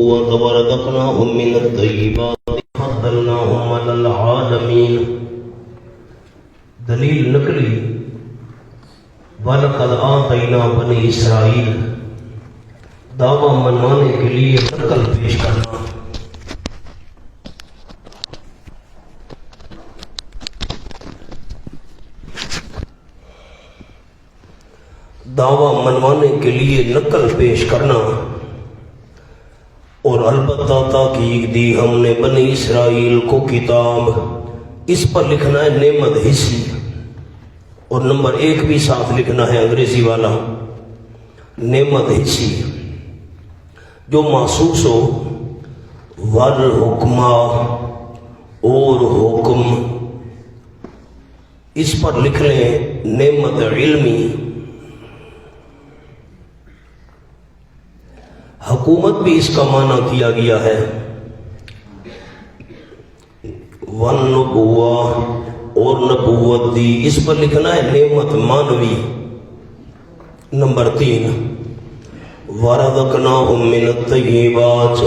ورزقناهم من الطيبات فضلناهم على العالمين. دلیل نقلی وَلَقَدْ آتَيْنَا بَنِي اسرائیل، دعویٰ منوانے کے لیے نقل پیش کرنا. دعویٰ منوانے کے لیے نقل پیش کرنا، اور البتہ تاکید دی ہم نے بنی اسرائیل کو کتاب. اس پر لکھنا ہے نعمت حصی، اور نمبر 1 بھی ساتھ لکھنا ہے انگریزی والا. نعمت حصی جو محسوس ہو، والحکمہ اور حکم. اس پر لکھ لیں نعمت علمی. حکومت بھی اس کا معنی کیا گیا ہے. والنبوہ اور نبوت دی، اس پر لکھنا ہے نعمت مانوی. نمبر 3 ورزقناہم من الطیبات،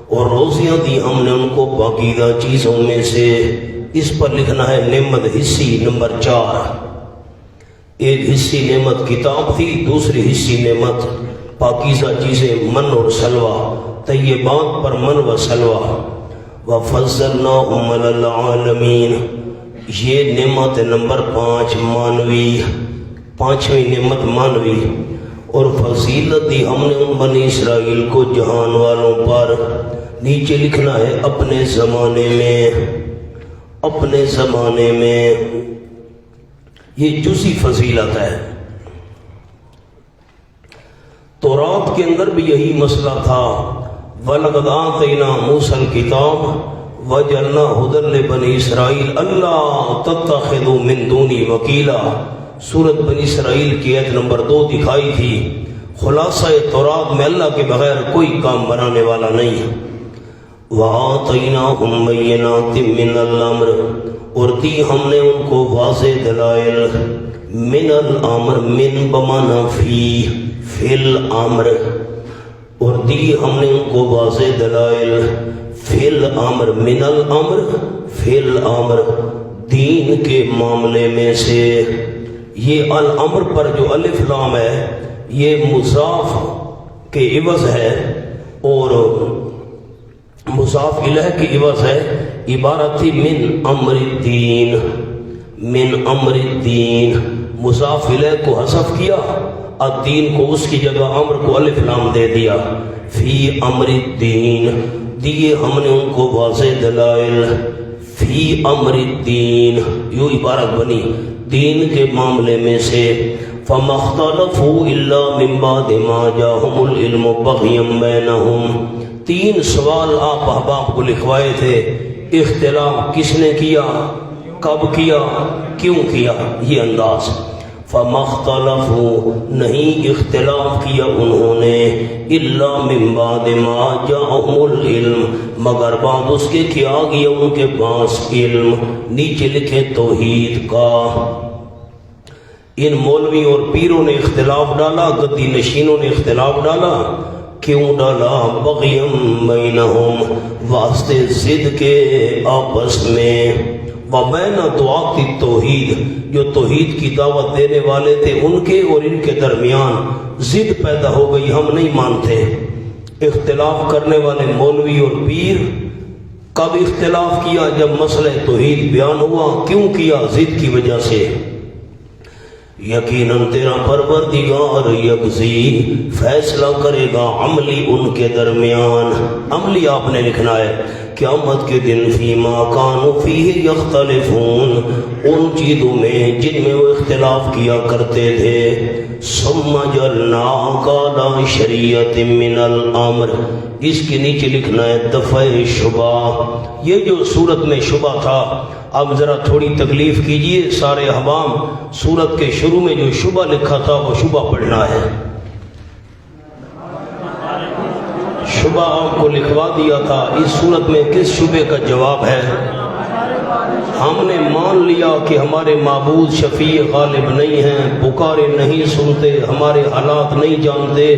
اور روزیاں دی ہم نے ان کو پاکیزہ چیزوں میں سے. اس پر لکھنا ہے نعمت حصی. نمبر 4 ایک حصی نعمت کتاب تھی، دوسری حصی نعمت پاکیزہ چیزیں من اور سلوہ. طیبات پر من و سلوہ. وَفَضَّلْنَاهُمْ عَلَى الْعَالَمِينَ، یہ نعمت نمبر 5 مانوی، 5ویں نعمت مانوی. اور فضیلت دی ہم نے ان بنی اسرائیل کو جہان والوں پر. نیچے لکھنا ہے اپنے زمانے میں. اپنے زمانے میں یہ جزئی فضیلت ہے. تورات کے اندر بھی یہی مسئلہ تھا. وَلَقَدْ آتَيْنَا مُوسَى الْكِتَابَ وَجَعَلْنَا هُدًى لِبَنِي إِسْرَائِيلَ أَلَّا تَتَّخِذُوا مِن دُونِي وَكِيلًا. سورۃ بنی اسرائیل کی آیت نمبر 2 دکھائی تھی. خلاصہ تورات میں اللہ کے بغیر کوئی کام بنانے والا نہیں. وَآتَيْنَاهُم بَيِّنَاتٍ مِّنَ الْأَمْرِ، اور دی ہم نے ان کو واضح دلائل. من الامر، من بمعنی فی الامر، اور دی ہم نے ان کو واضح دلائل. فی الامر، من الامر، فی الامر، دین کے معاملے میں سے. یہ الامر پر جو الف لام ہے یہ مضاف کے عوض ہے، اور مضاف الیہ کی عوض ہے. عبارت تھی من امر الدین. من امر الدین، مضاف الیہ کو حذف کیا، الدین کو اس کی جگہ امر کو الف لام دے دیا. فی امر الدین، دیے ہم نے ان کو واضح دلائل. فی امر الدین، یوں عبارت بنی دین کے معاملے میں سے. فما اختلفوا الا من بعد ما جاءهم العلم بغيا بينهم. 3 سوال آپ احباب کو لکھوائے تھے. اختلاف کس نے کیا، کب کیا، کیوں کیا؟ یہ انداز. فما اختلفوا، نہیں اختلاف کیا انہوں نے. الا من بعد ما جاءهم العلم، مگر بعد اس کے کیا گیا ان کے پاس علم. نیچے لکھے توحید کا. ان مولوی اور پیروں نے اختلاف ڈالا، گدی نشینوں نے اختلاف ڈالا. کیوں ڈالا؟ بغیم بینہم، واسطے ضد کے آپس میں. وبین دعات التوحید، جو توحید کی دعوت دینے والے تھے ان کے اور ان کے درمیان ضد پیدا ہو گئی، ہم نہیں مانتے. اختلاف کرنے والے مولوی اور پیر کب اختلاف کیا؟ جب مسئلہ توحید بیان ہوا. کیوں کیا؟ ضد کی وجہ سے. یقیناً تیرا پروردگار یقضی، فیصلہ کرے گا عملی ان کے درمیان. عملی آپ نے لکھنا ہے. قیامت کے دن فیما کانوا فیہ یختلفون، ان چیزوں میں جن میں وہ اختلاف کیا کرتے تھے. ثم جعلناک علی شریعۃ من الامر، اس کے نیچے لکھنا ہے دفع شبہ. یہ جو صورت میں شبہ تھا، اب ذرا تھوڑی تکلیف کیجئے سارے احباب. سورت کے شروع میں جو شبہ لکھا تھا وہ شبہ پڑھنا ہے. شبہ آپ کو لکھوا دیا تھا. اس صورت میں کس شبے کا جواب ہے؟ ہم نے مان لیا کہ ہمارے معبود شفیع غالب نہیں ہیں، پکارے نہیں سنتے، ہمارے حالات نہیں جانتے.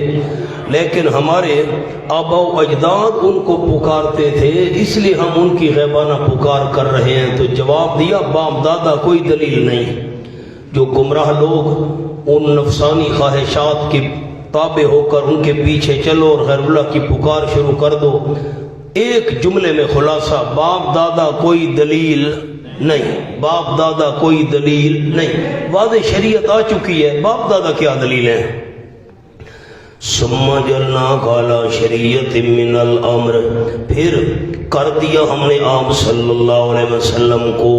لیکن ہمارے آبا و اجداد ان کو پکارتے تھے، اس لیے ہم ان کی غیبانہ پکار کر رہے ہیں۔ تو جواب دیا باپ دادا کوئی دلیل نہیں۔ جو گمراہ لوگ ان نفسانی خواہشات کی تابع ہو کر ان کے پیچھے چلو اور غیر اللہ کی پکار شروع کر دو، ایک جملے میں خلاصہ، باپ دادا کوئی دلیل نہیں، باپ دادا کوئی دلیل نہیں۔ واضح شریعت آ چکی ہے، باپ دادا کیا دلیل ہے؟ ثم جعلناک علی شریعۃ من الامر، پھر کر دیا ہم نے آپ صلی اللہ علیہ وسلم کو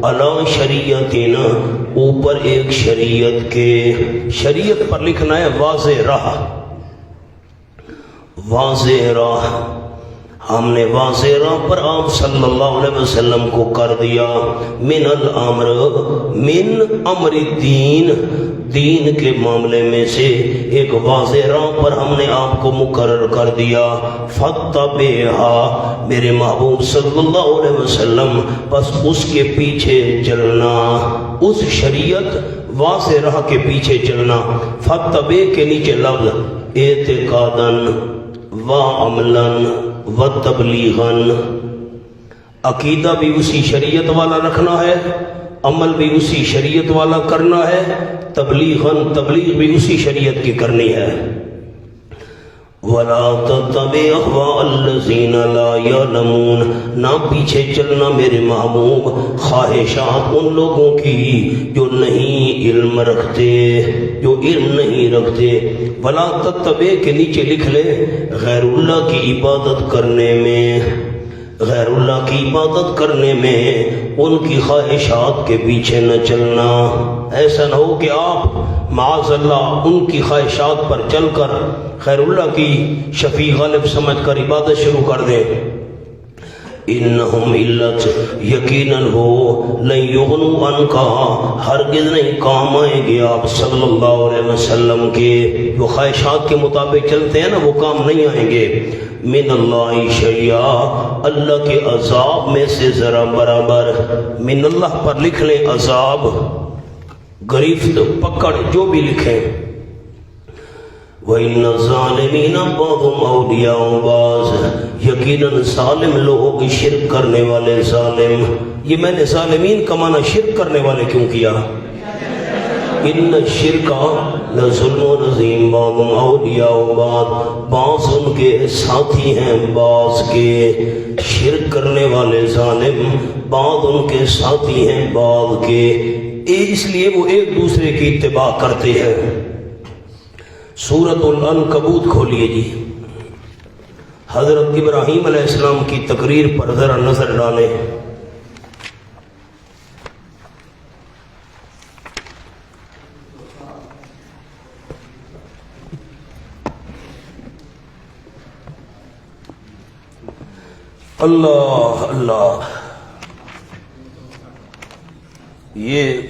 علی شریعتنا، اوپر ایک شریعت کے، شریعت پر لکھنا ہے واضح راہ، واضح راہ، ہم نے واضح راہ پر آپ صلی اللہ علیہ وسلم کو کر دیا، من الامر، من امر الدین، دین کے معاملے میں سے ایک واضح راہ پر ہم نے آپ کو مقرر کر دیا، فاتبعھا، میرے محبوب صلی اللہ علیہ وسلم، بس اس کے پیچھے چلنا، اس شریعت واضح راہ کے پیچھے چلنا۔ فتبع کے نیچے لفظ اعتقاداً و عملاً و تبلیغاً، عقیدہ بھی اسی شریعت والا رکھنا ہے، عمل بھی اسی شریعت والا کرنا ہے، تبلیغاً، تبلیغ بھی اسی شریعت کی کرنی ہے۔ وَلَا تَتَّبِعْ أَهْوَاءَ الَّذِينَ لَا يَعْلَمُونَ، نہ پیچھے چلنا میرے محبوب خواہشات ان لوگوں کی جو نہیں علم رکھتے، جو علم نہیں رکھتے۔ وَلَا تَتَّبِعْ کے نیچے لکھ لے غیر اللہ کی عبادت کرنے میں، غیر اللہ کی عبادت کرنے میں ان کی خواہشات کے پیچھے نہ چلنا۔ ایسا نہ ہو کہ آپ معاذ اللہ ان کی خواہشات پر چل کر غیر اللہ کی شفیع غالب سمجھ کر عبادت شروع کر دیں۔ انہم علت، یقیناً ہو، لن یغنوا عنکا، ہرگز نہیں کام آئیں گے آپ صلی اللہ علیہ وسلم کے، جو خواہشات کے مطابق چلتے ہیں نا وہ کام نہیں آئیں گے، من اللہ شیئا، اللہ کے عذاب میں سے ذرا برابر، من اللہ پر لکھ لیں عذاب، گریفت، پکڑ، جو بھی لکھیں۔ وَإِنَّ الظَّالِمِينَ بَعْضُهُمْ أَوْلِيَاءُ بَعْضٍ، یقیناً ظالم لوگ، شرک کرنے والے ظالم، یہ میں نے ظالمین کا معنی شرک کرنے والے کیوں کیا؟ ان الشرک لظلم عظیم، بعضهم أولیاء بعض، بعض ان کے ساتھی ہیں بعض کے، شرک کرنے والے ظالم بعض ان کے ساتھی ہیں بعض کے، اس لیے وہ ایک دوسرے کی اتباع کرتے ہیں۔ سورۃ العنکبوت کھولیے جی، حضرت ابراہیم علیہ السلام کی تقریر پر ذرا نظر ڈالیں۔ اللہ اللہ، یہ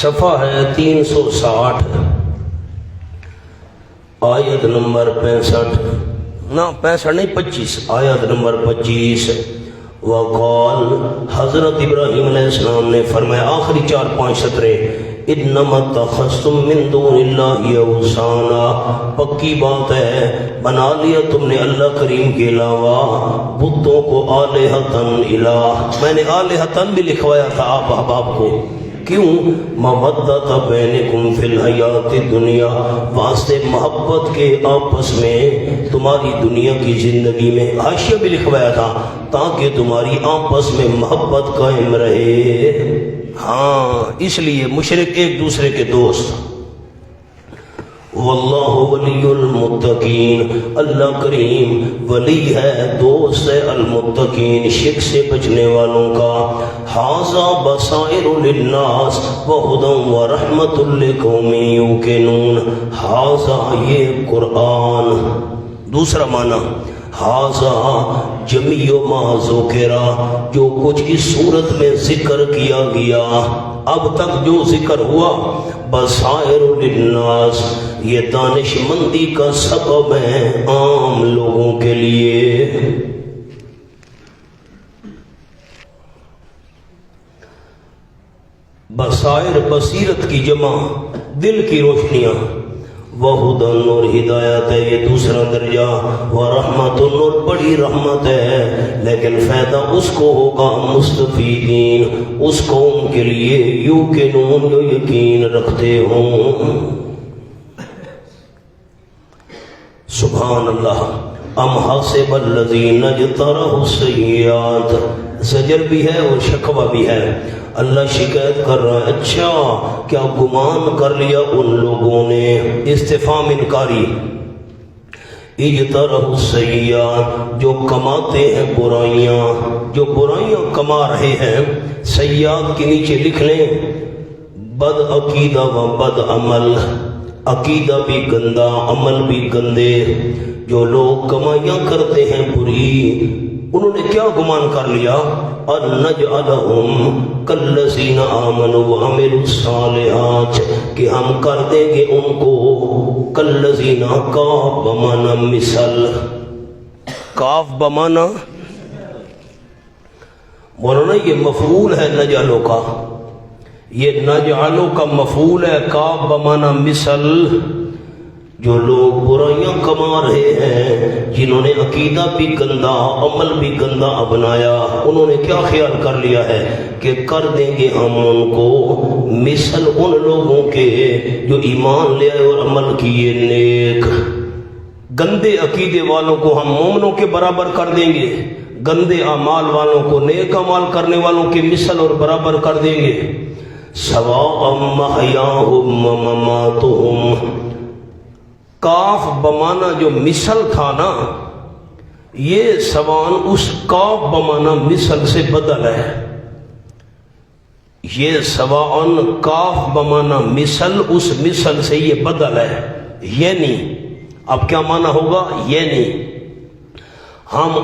صفحہ ہے 360، آیت نمبر 65، نہ 65 نہیں 25، آیت نمبر 25۔ وقال، حضرت ابراہیم علیہ السلام نے فرمایا، آخری 4-5 سطریں، انما اتخذتم من دون اللہ اوثانا، پکی بات ہے بنا لیا تم نے اللہ کریم کے علاوہ بتوں کو آلہتن الہ، میں نے آلہتن بھی لکھوایا تھا آپ احباب کو، کیوں؟ مودۃ بینکم فی الحیات الدنیا، واسطے محبت کے آپس میں تمہاری دنیا کی زندگی میں، حاشیہ بھی لکھوایا تھا تاکہ تمہاری آپس میں محبت قائم رہے۔ ہاں، اس لیے مشرک ایک دوسرے کے دوست۔ واللہ ولی المتقین، اللہ کریم ولی ہے، دوست ہے المتقین، شرک سے بچنے والوں کا۔ ھذا بصائر للناس وہدی ورحمۃ لقوم یوقنون، ھذا یہ قرآن، دوسرا معنی ھذا جمیع ما ذکر، جو کچھ اس صورت میں ذکر کیا گیا، اب تک جو ذکر ہوا، بصائر للناس، یہ دانش مندی کا سبب ہے عام لوگوں کے لیے۔ بصائر بصیرت کی جمع، دل کی روشنیاں، وہدن اور ہدایت ہے یہ دوسرا درجہ، ورحمت اور بڑی رحمت ہے، لیکن فائدہ اس کو ہوگا مستفیدین، اس قوم کے لیے یوقنون جو یقین رکھتے ہوں۔ سبحان اللہ۔ ام حسب الذین اجترحوا السیئات، زجر بھی ہے اور شکوہ بھی ہے۔ اللہ شکایت کر رہا ہے، اچھا کیا گمان کر لیا ان لوگوں نے، استفہام انکاری، اجترحوا السیئات جو کماتے ہیں برائیاں، جو برائیاں کما رہے ہیں، سیئات کے نیچے لکھ لیں بد عقیدہ و بد عمل، عقیدہ بھی گندا، عمل بھی گندے۔ جو لوگ کمائیاں کرتے ہیں بری، انہوں نے کیا گمان کر لیا، ان نجعلہم کالذین آمنوا وعملوا الصالحات، کہ ہم کر دیں گے ان کو کالذین، کاف بمعنی مثل، کاف بمعنی مولانا یہ مفعول ہے نجعلو کا، یہ نجعلو کا مفعول ہے، کاف بمعنی مثل۔ جو لوگ برائیاں کما رہے ہیں، جنہوں نے عقیدہ بھی گندا، عمل بھی گندا اپنایا، انہوں نے کیا خیال کر لیا ہے کہ کر دیں گے ہم ان کو مثل ان لوگوں کے جو ایمان لے آئے اور عمل کیے نیک۔ گندے عقیدے والوں کو ہم مومنوں کے برابر کر دیں گے، گندے اعمال والوں کو نیک اعمال کرنے والوں کے مثل اور برابر کر دیں گے۔ سواء محیاہم و مماتہم، کاف بمانا جو مثل تھا نا، یہ سوان اس کاف بمانا مثل سے بدل ہے، یہ سوان کاف بمانا مثل اس مثل سے یہ بدل ہے، یعنی اب کیا معنی ہوگا، یعنی ہم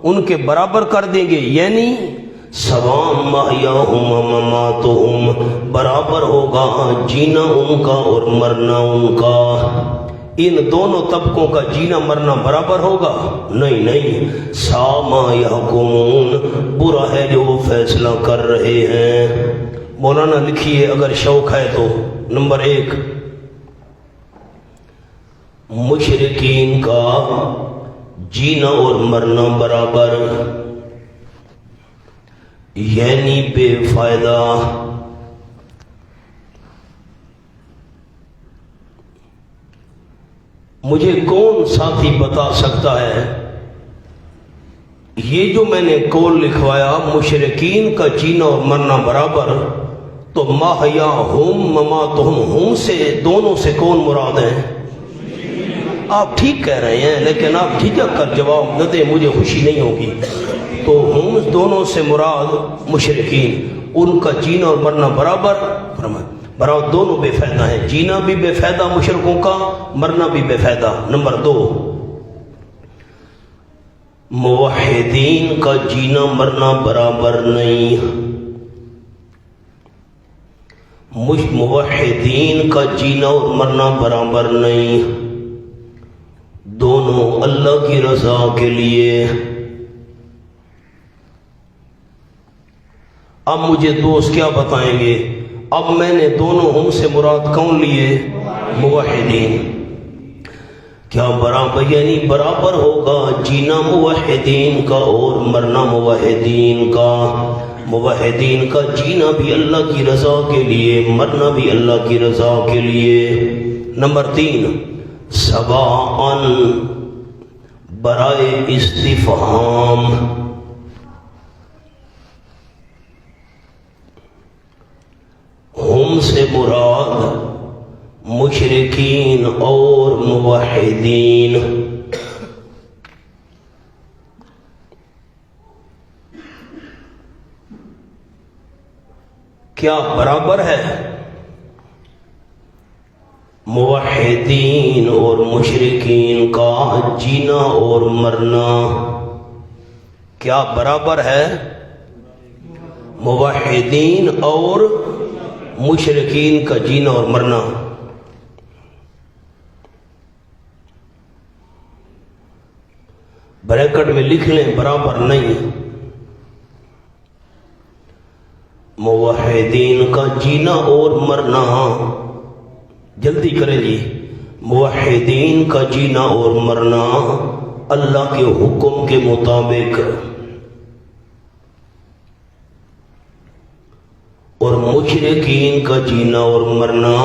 ان کے برابر کر دیں گے، یعنی سواء محیاہم و مماتہم، برابر ہوگا جینا ان کا اور مرنا ان کا۔ ان دونوں طبقوں کا جینا مرنا برابر ہوگا؟ نہیں نہیں، ساء ما یحکمون، برا ہے جو وہ فیصلہ کر رہے ہیں۔ مولانا لکھیے اگر شوق ہے تو، نمبر 1، مشرکین کا جینا اور مرنا برابر، یعنی بے فائدہ۔ مجھے کون ساتھی بتا سکتا ہے یہ جو میں نے قول لکھوایا مشرکین کا جینا اور مرنا برابر، تو محیاہم مماتہم، ہم سے دونوں سے کون مراد ہیں؟ آپ ٹھیک کہہ رہے ہیں، لیکن آپ جھجک کر جواب نہ دیں، مجھے خوشی نہیں ہوگی۔ تو ہم دونوں سے مراد مشرکین، ان کا جینا اور مرنا برابر، برابر دونوں بے فائدہ ہیں، جینا بھی بے فائدہ مشرکوں کا، مرنا بھی بے فائدہ۔ نمبر 2، موحدین کا جینا مرنا برابر نہیں، موحدین کا جینا اور مرنا برابر نہیں، دونوں اللہ کی رضا کے لیے۔ اب مجھے دوست کیا بتائیں گے، اب میں نے دونوں ہم سے مراد کون لیے؟ موحدین۔ کیا برابر، یعنی برابر ہوگا جینا موحدین کا اور مرنا موحدین کا؟ موحدین کا جینا بھی اللہ کی رضا کے لیے، مرنا بھی اللہ کی رضا کے لیے۔ نمبر 3، سواء برائے استفہام، ہم سے مراد مشرکین اور موحدین۔ کیا برابر ہے؟ موحدین اور مشرکین کا جینا اور مرنا کیا برابر ہے؟ موحدین اور مشرکین کا جینا اور مرنا۔ بریکٹ میں لکھ لیں برابر نہیں، موحدین کا جینا اور مرنا، جلدی کریں جی، موحدین کا جینا اور مرنا اللہ کے حکم کے مطابق، اور مشرکین کا جینا اور مرنا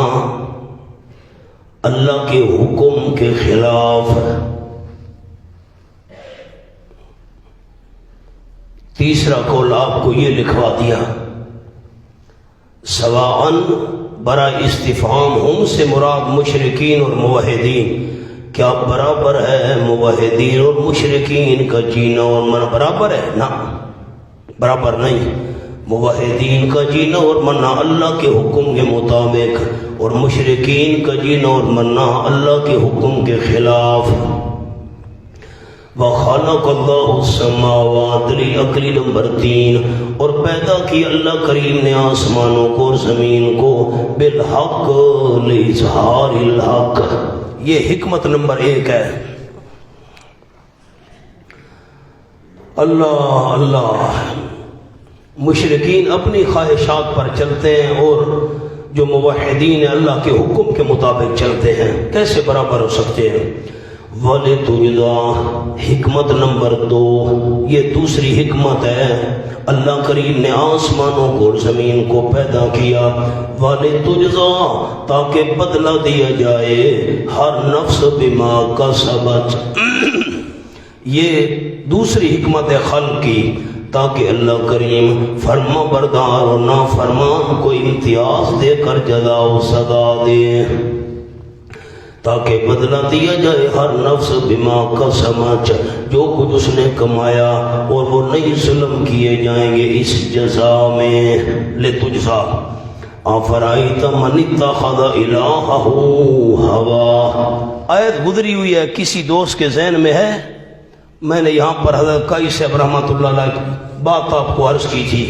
اللہ کے حکم کے خلاف۔ تیسرا قول آپ کو یہ لکھوا دیا، سواءً برائے استفہام، ہم سے مراد مشرکین اور موحدین، کیا برابر ہے موحدین اور مشرکین کا جینا اور مرنا؟ برابر ہے؟ نہ، برابر نہیں۔ موحدین کا جینا اور مرنا اللہ کے حکم کے مطابق، اور مشرکین کا جینا اور مرنا اللہ کے حکم کے خلاف۔ وَخَلَقَ اللَّهُ السَّمَاوَاتِ عقلی نمبر 3، اور پیدا کی اللہ کریم نے آسمانوں کو اور زمین کو بالحق لِإِظْهَارِ الْحَقِّ، یہ حکمت نمبر 1 ہے۔ اللہ اللہ، مشرکین اپنی خواہشات پر چلتے ہیں اور جو موحدین اللہ کے حکم کے مطابق چلتے ہیں، کیسے برابر ہو سکتے ہیں؟ وَلِتُجْزَىٰ، حکمت نمبر 2، یہ دوسری حکمت ہے، اللہ کریم نے آسمانوں کو اور زمین کو پیدا کیا، وَلِتُجْزَىٰ، تاکہ بدلہ دیا جائے ہر نفس بما کسبت، یہ دوسری حکمت ہے خلق کی، تاکہ اللہ کریم فرما بردار اور نافرمان کو امتیاز دے کر جزا و سزا دے، تاکہ بدلہ دیا جائے ہر نفس بما کسبت، جو کچھ اس نے کمایا، اور وہ نہیں ظلم کیے جائیں گے اس جزا میں۔ لتجزا افرائیت من اتخذ الہہ ہوا، آیت گزری ہوئی ہے، کسی دوست کے ذہن میں ہے؟ میں نے یہاں پر حضرت قائی صاحب رحمۃ اللہ علیہ بات آپ کو عرض کی تھی۔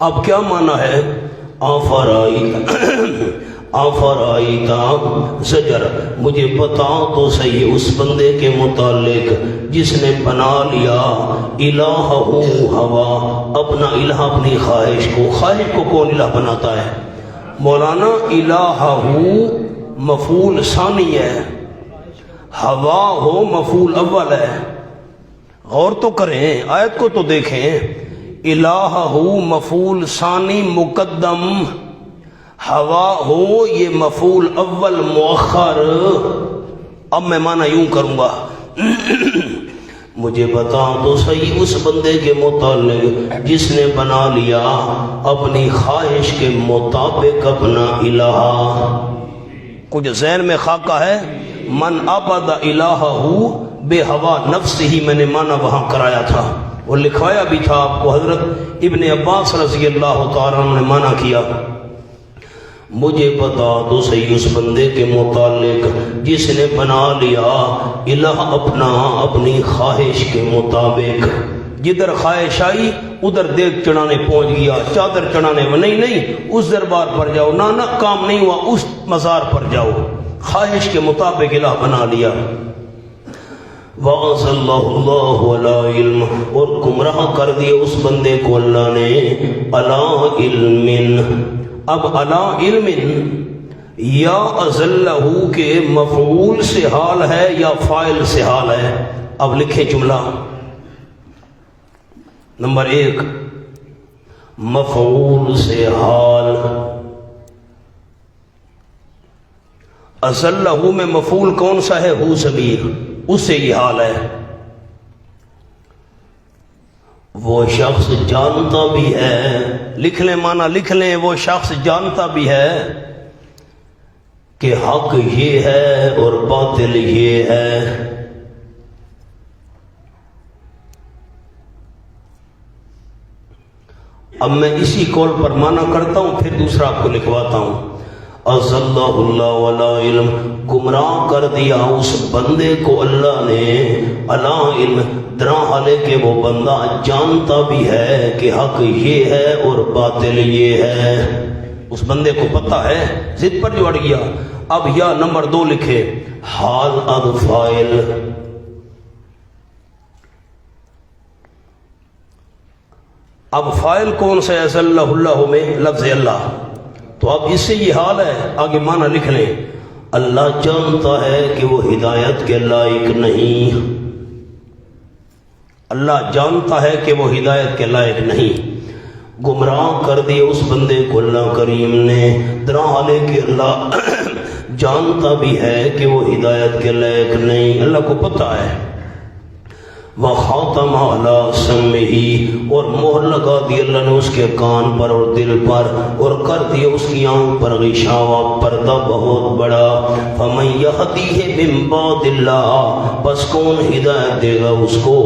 اب کیا معنی ہے آفرائیتا زجر؟ مجھے بتا تو صحیح اس بندے کے متعلق جس نے بنا لیا الہ ہوا، اپنا الہ، اپنی خواہش کو۔ خواہش کو کون الہ بناتا ہے؟ مولانا الہ مفعول ثانی ہے، ہوا ہو مفعول اول ہے۔ غور تو کریں، آیت کو تو دیکھیں، الہ ہو مفعول ثانی مقدم، ہوا ہو یہ مفعول اول مؤخر۔ اب میں معنی یوں کروں گا، مجھے بتا تو صحیح اس بندے کے متعلق جس نے بنا لیا اپنی خواہش کے مطابق اپنا الہ۔ کچھ ذہن میں خاکہ ہے؟ من عبد الہہ بے ہوا نفس ہی، میں نے معنی وہاں کرایا تھا، وہ لکھوایا بھی تھا آپ کو، حضرت ابن عباس رضی اللہ تعالیٰ عنہ نے معنی کیا، مجھے بتا تو صحیح اس بندے کے متعلق جس نے بنا لیا الہ اپنا اپنی خواہش کے مطابق۔ جدھر خواہش آئی ادھر دیکھ چڑھانے پہنچ گیا، چادر چڑھانے میں نہیں اس دربار پر جاؤ، نہ کام نہیں ہوا اس مزار پر جاؤ، خواہش کے مطابق الہ بنا لیا۔ وَأَضَلَّهُ اللَّهُ عَلَىٰ عِلْمٍ، اور گمراہ کر دیا اس بندے کو اللہ نے عَلَىٰ عِلْمٍ۔ اب عَلَىٰ عِلْمٍ یا أَضَلَّهُ کے مفعول سے حال ہے یا فاعل سے حال ہے؟ اب لکھیں جملہ نمبر 1، مفعول سے حال۔ اضلہ میں مفعول کون سا ہے؟ ہو ضمیر، اس سے یہ حال ہے۔ وہ شخص جانتا بھی ہے، لکھ لیں معنی لکھ لیں، وہ شخص جانتا بھی ہے کہ حق یہ ہے اور باطل یہ ہے۔ اب میں اسی قول پر معنی کرتا ہوں، پھر دوسرا آپ کو لکھواتا ہوں۔ اضلہ اللہ علی علم، گمراہ کر دیا اس بندے کو اللہ نے علی علم، درا حالے کہ وہ بندہ جانتا بھی ہے کہ حق یہ ہے اور باطل یہ ہے۔ اس بندے کو پتہ ہے، ضد پر جو اڑ گیا۔ اب یا نمبر 2 لکھے، حال اد فاعل۔ اب فاعل کون سا ہے اضلہ اللہ میں؟ لفظ اللہ، تو اب اس سے یہ حال ہے، آگے معنی لکھ لیں۔ اللہ جانتا ہے کہ وہ ہدایت کے لائق نہیں، اللہ جانتا ہے کہ وہ ہدایت کے لائق نہیں۔ گمراہ کر دیا اس بندے کو اللہ کریم نے، درحالے کہ اللہ جانتا بھی ہے کہ وہ ہدایت کے لائق نہیں، اللہ کو پتہ ہے۔ وَخَاتَمَ عَلَىٰ سَمْعِهِ، اور مہر لگا دی اللہ نے اس کے کان پر اور دل پر، اور کر دیا اس کی آنکھ پر غشاوہ، پردہ بہت بڑا۔ فَمَن يَهْدِيهِ مِن بَعْدِ اللَّهِ، بس کون ہدایت دے گا اس کو،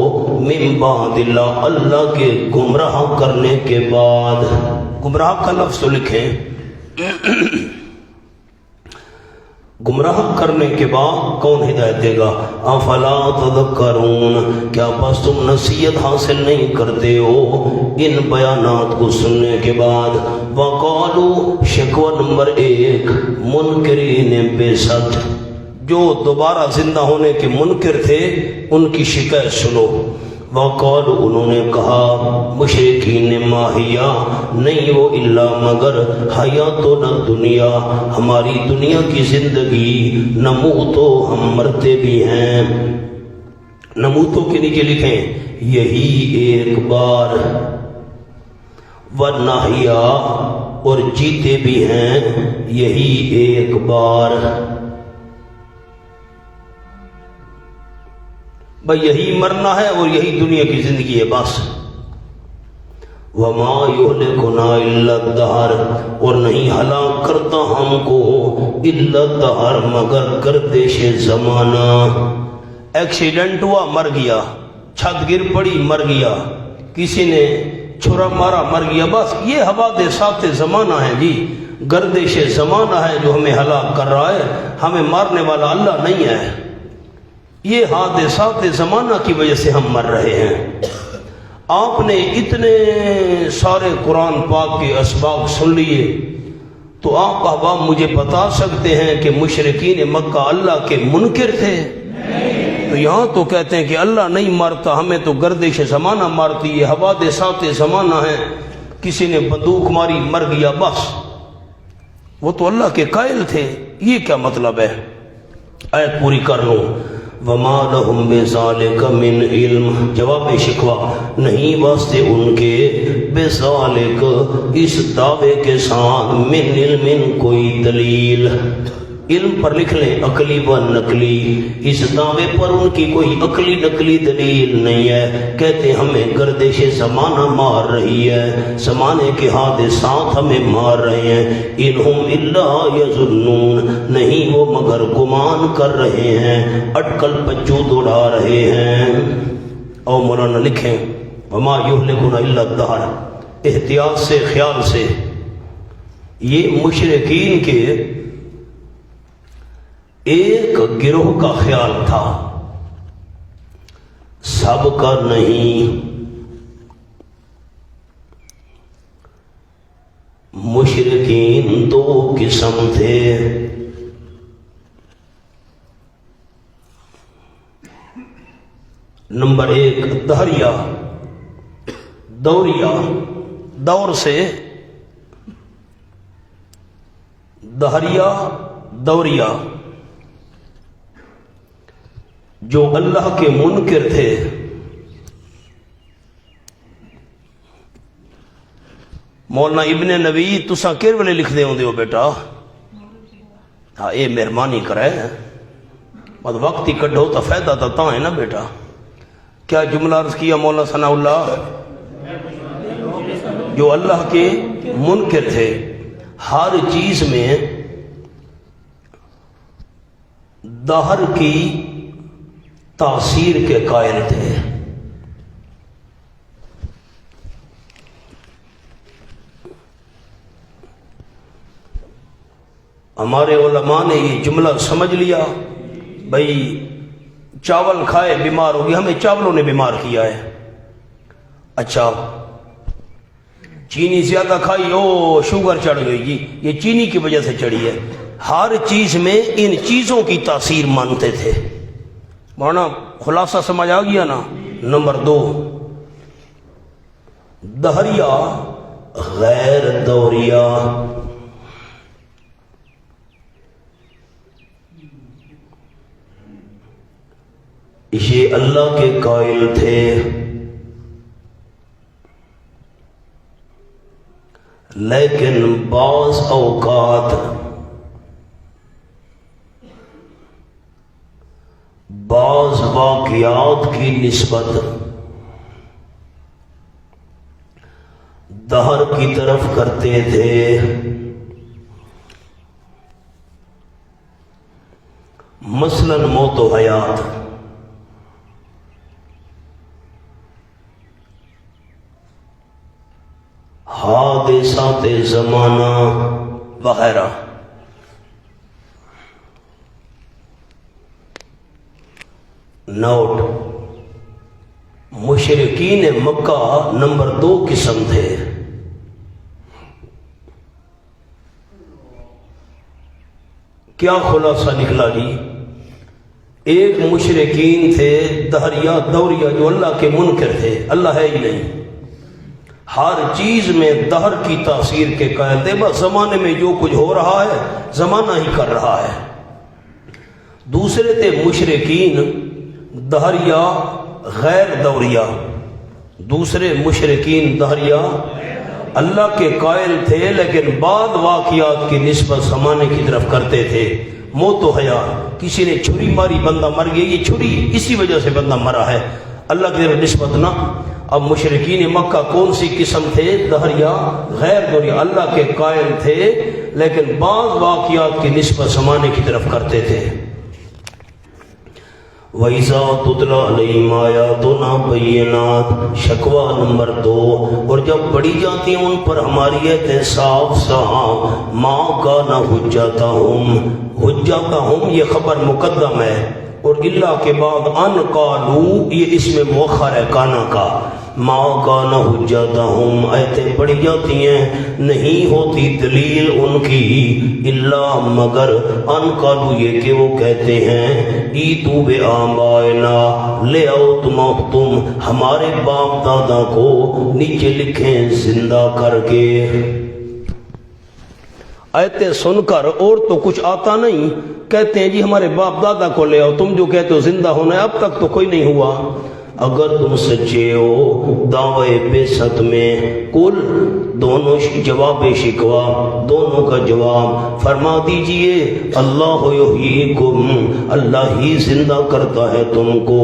من بعد اللہ، اللہ کے گمراہ کرنے کے بعد۔ گمراہ کا لفظ تو لکھیں، گمراہ کرنے کے بعد کون ہدایت دے گا؟ افلا تذکرون، کیا بس تم نصیحت حاصل نہیں کرتے ہو ان بیانات کو سننے کے بعد؟ وقالو، شکوہ نمبر 1، منکرین بِسَتْ، جو دوبارہ زندہ ہونے کے منکر تھے ان کی شکایت سنو۔ وقالو، انہوں نے کہا مشرکین، ماہیا، نہیں وہ الا مگر حیاتنا دنیا، ہماری دنیا کی زندگی، نموتو، ہم مرتے بھی ہیں۔ نموتو کے نیچے لکھیں یہی ایک بار، ونحیا، اور جیتے بھی ہیں یہی ایک بار۔ بھئی یہی مرنا ہے اور یہی دنیا کی زندگی ہے بس۔ وَمَا يُهْلِكُنَا إِلَّا الدَّهْرُ، اور نہیں ہلاک کرتا ہم کو إِلَّا الدَّهْرُ، مگر گردش زمانہ۔ ایکسیڈنٹ ہوا مر گیا، چھت گر پڑی مر گیا، کسی نے چھرا مارا مر گیا، بس یہ حوادثات زمانہ ہے جی، گردش زمانہ ہے جو ہمیں ہلاک کر رہا ہے، ہمیں مارنے والا اللہ نہیں ہے۔ یہ حادثات زمانہ کی وجہ سے ہم مر رہے ہیں۔ آپ نے اتنے سارے قرآن پاک کے اسباق سن لیے، تو آپ احباب مجھے بتا سکتے ہیں کہ مشرکین مکہ اللہ کے منکر تھے؟ تو یہاں تو کہتے ہیں کہ اللہ نہیں مارتا، ہمیں تو گردش زمانہ مارتی ہے، حوادثات زمانہ ہیں، کسی نے بندوق ماری مر گیا بس۔ وہ تو اللہ کے قائل تھے، یہ کیا مطلب ہے؟ آیت پوری کر لوں۔ وَمَا لَهُمْ بِذَلِكَ مِنْ عِلْمٍ، جواب شکوہ، نہیں واسطے ان کے بِذَلِكَ، اس دعوے کے ساتھ، من علم، کوئی دلیل۔ علم پر لکھ لیں عقلی و نقلی، اس دعوے پر ان کی کوئی عقلی نقلی دلیل نہیں ہے۔ کہتے ہمیں گردش زمانہ مار رہی ہے، زمانے کے حادثات ہمیں مار رہے ہیں۔ انہم الا یظنون، نہیں وہ مگر گمان کر رہے ہیں، اٹکل پچود اڑا رہے ہیں۔ اور مولانا لکھیں وما یہلکنا الا الدہر، احتیاط سے، خیال سے، یہ مشرکین کے ایک گروہ کا خیال تھا، سب کا نہیں۔ مشرکین دو قسم تھے، نمبر 1 دہریہ، دوریہ، دور سے دہریہ، دوریہ، جو اللہ کے منکر تھے۔ مولانا ابن نبی تساں کیر ویلے لکھ دے ہوندے ہو بیٹا؟ ہاں اے مہربانی کرے، بس وقت ہی کڈھو تو فائدہ تو ہے نا بیٹا۔ کیا جملہ عرض کیا مولانا ثناء اللہ؟ جو اللہ کے منکر تھے، ہر چیز میں دہر کی تاثیر کے قائل تھے۔ ہمارے علماء نے یہ جملہ سمجھ لیا، بھئی چاول کھائے بیمار ہو گیا، ہمیں چاولوں نے بیمار کیا ہے۔ اچھا چینی زیادہ کھائی، او شوگر چڑھ گئی جی، یہ چینی کی وجہ سے چڑھی ہے۔ ہر چیز میں ان چیزوں کی تاثیر مانتے تھے۔ مولانا خلاصہ سمجھ آ گیا نا؟ نمبر 2 دہریہ غیر دوریہ، یہ اللہ کے قائل تھے، لیکن بعض اوقات بعض واقعات کی نسبت دہر کی طرف کرتے تھے۔ مثلاً موت و حیات، حادثات زمانہ وغیرہ۔ نوٹ: مشرکین مکہ نمبر 2 قسم تھے۔ کیا خلاصہ نکلا جی؟ ایک مشرکین تھے دہریہ دوریہ جو اللہ کے منکر تھے، اللہ ہے ہی نہیں، ہر چیز میں دہر کی تاثیر کے قائل تھے، بس زمانے میں جو کچھ ہو رہا ہے زمانہ ہی کر رہا ہے۔ دوسرے تھے مشرکین دہریہ غیر دوریہ، دوسرے مشرکین دہریہ اللہ کے قائل تھے لیکن بعد واقعات کی نسبت زمانے کی طرف کرتے تھے۔ موت و حیات، کسی نے چھری ماری بندہ مر گیا، یہ چھری اسی وجہ سے بندہ مرا ہے، اللہ کی طرف نسبت نہ۔ اب مشرکین مکہ کون سی قسم تھے؟ دہریہ غیر دوریہ، اللہ کے قائل تھے لیکن بعض واقعات کی نسبت زمانے کی طرف کرتے تھے۔ وَإِذَا تُتْلَىٰ عَلَيْهِمْ آيَاتُنَا بَيِّنَاتٍ، شکوہ نمبر 2، اور جب پڑھی جاتی ہیں ان پر ہماری آیتیں صاف صاف، مَا كَانَ حُجَّتَهُمْ، حجتہم یہ خبر مقدم ہے، اور اللہ کے بعد ان قالوا یہ اسم مؤخر ہے کانا کا۔ ما کان حجتہم، آیتیں پڑھی جاتی ہیں نہیں ہوتی دلیل ان کی الا مگر ان قالوا یہ کہ وہ کہتے ہیں ایتو بآبائنا، لے آؤ تم ہمارے باپ دادا کو نیچے لکھیں زندہ کر کے۔ آیتیں سن کر اور تو کچھ آتا نہیں، کہتے ہیں جی ہمارے باپ دادا کو لے آؤ، تم جو کہتے ہو زندہ ہونا ہے اب تک تو کوئی نہیں ہوا۔ اگر تم سچے ہو دعوے بعثت میں، کل دونوں جواب شکوا، دونوں کا جواب فرما دیجئے اللہ یحییکم، اللہ ہی زندہ کرتا ہے تم کو،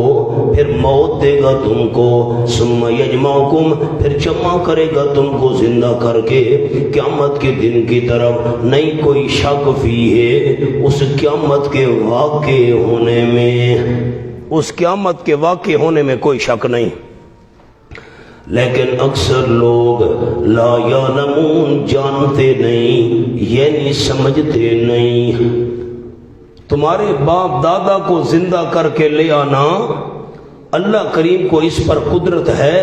پھر موت دے گا تم کو، ثم یجمعکم، پھر جمع کرے گا تم کو زندہ کر کے قیامت کے دن کی طرف۔ نہیں کوئی شک فی ہے اس قیامت کے واقع ہونے میں، اس قیامت کے واقع ہونے میں کوئی شک نہیں، لیکن اکثر لوگ لا یعلمون، جانتے نہیں یعنی سمجھتے نہیں۔ تمہارے باپ دادا کو زندہ کر کے لے آنا اللہ کریم کو اس پر قدرت ہے،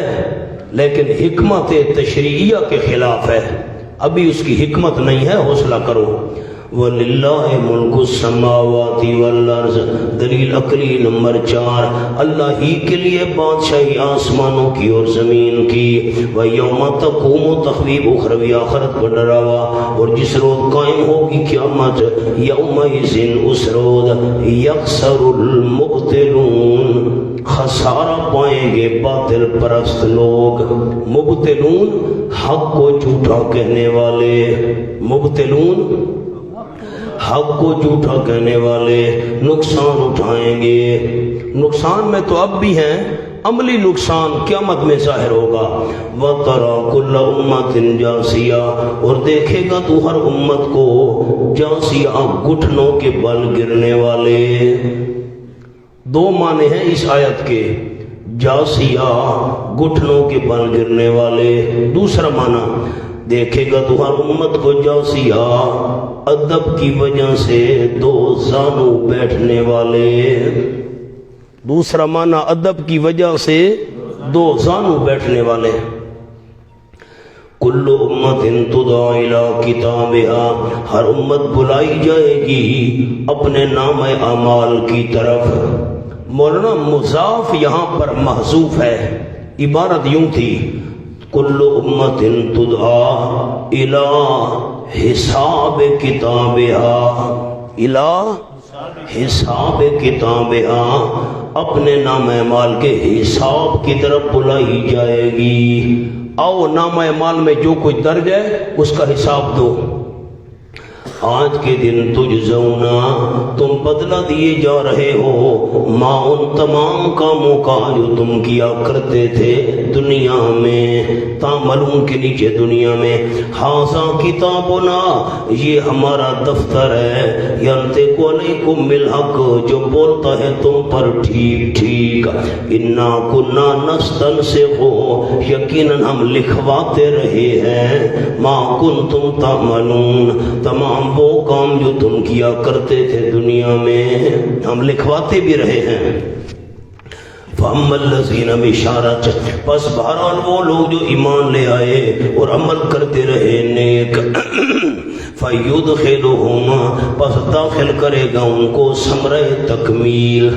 لیکن حکمت تشریعیہ کے خلاف ہے، ابھی اس کی حکمت نہیں ہے، حوصلہ کرو۔ وَلِلَّهِ مُلْكُ السَّمَاوَاتِ وَالْأَرْضِ، دلیل عقلی نمبر 4، اللہ ہی کے لیے بادشاہی آسمانوں کی اور زمین کی۔ وَيَوْمَ تَقُومُ، تخویب اخروی آخرت پر ڈراوا، اور جس روز قائم ہوگی قیامت، یومئذ اس روز، یخسر المبطلون، خسارہ پائیں گے باطل پرست لوگ۔ مبطلون حق کو جھوٹا کہنے والے، مبطلون حق کو جھوٹا کہنے والے نقصان اٹھائیں گے۔ نقصان میں تو اب بھی ہیں، عملی نقصان قیامت میں ظاہر ہوگا۔ وَتَرَى كُلَّ أُمَّةٍ جَاثِيَةً، اور دیکھے گا تو ہر امت کو جاسیہ، گھٹنوں کے بل گرنے والے۔ دو معنی ہیں اس آیت کے، جاسیہ گھٹنوں کے بل گرنے والے، دوسرا معنی دیکھے گا تو ہر امت کو جاسیہ، ادب کی وجہ سے دو زانو بیٹھنے والے، دوسرا معنی ادب کی وجہ سے دو زانو بیٹھنے والے۔ کل امت تدعی الی کتابها، ہر امت بلائی جائے گی اپنے نام اعمال کی طرف۔ مولانا مضاف یہاں پر محذوف ہے، عبارت یوں تھی کل امت تدعی الی حساب کتابها، الی حساب کتاب اپنے نام اعمال کے حساب کی طرف بلائی جائے گی. آؤ نام اعمال میں جو کچھ درج ہے اس کا حساب دو. آج کے دن تجزونا تم بدلہ دیے جا رہے ہو ما ان تمام کاموں کا جو تم کیا کرتے تھے دنیا میں. تعملون کے نیچے دنیا میں. ھذا کتابنا یہ ہمارا دفتر ہے. ینطق علیکم بالحق جو بولتا ہے تم پر ٹھیک ٹھیک. انا کنا نستنسخ یقیناً ہم لکھواتے رہے ہیں ما کنتم تعملون تمام وہ کام جو تم کیا کرتے تھے دنیا میں ہم لکھواتے بھی رہے ہیں. فَأَمَّا الَّذِينَ بِشَارَةٍ پس بہرحال وہ لوگ جو ایمان لے آئے اور عمل کرتے رہے نیک فَيُدْخِلُهُمْ پس داخل کرے گا ان کو ثمرہ تکمیل.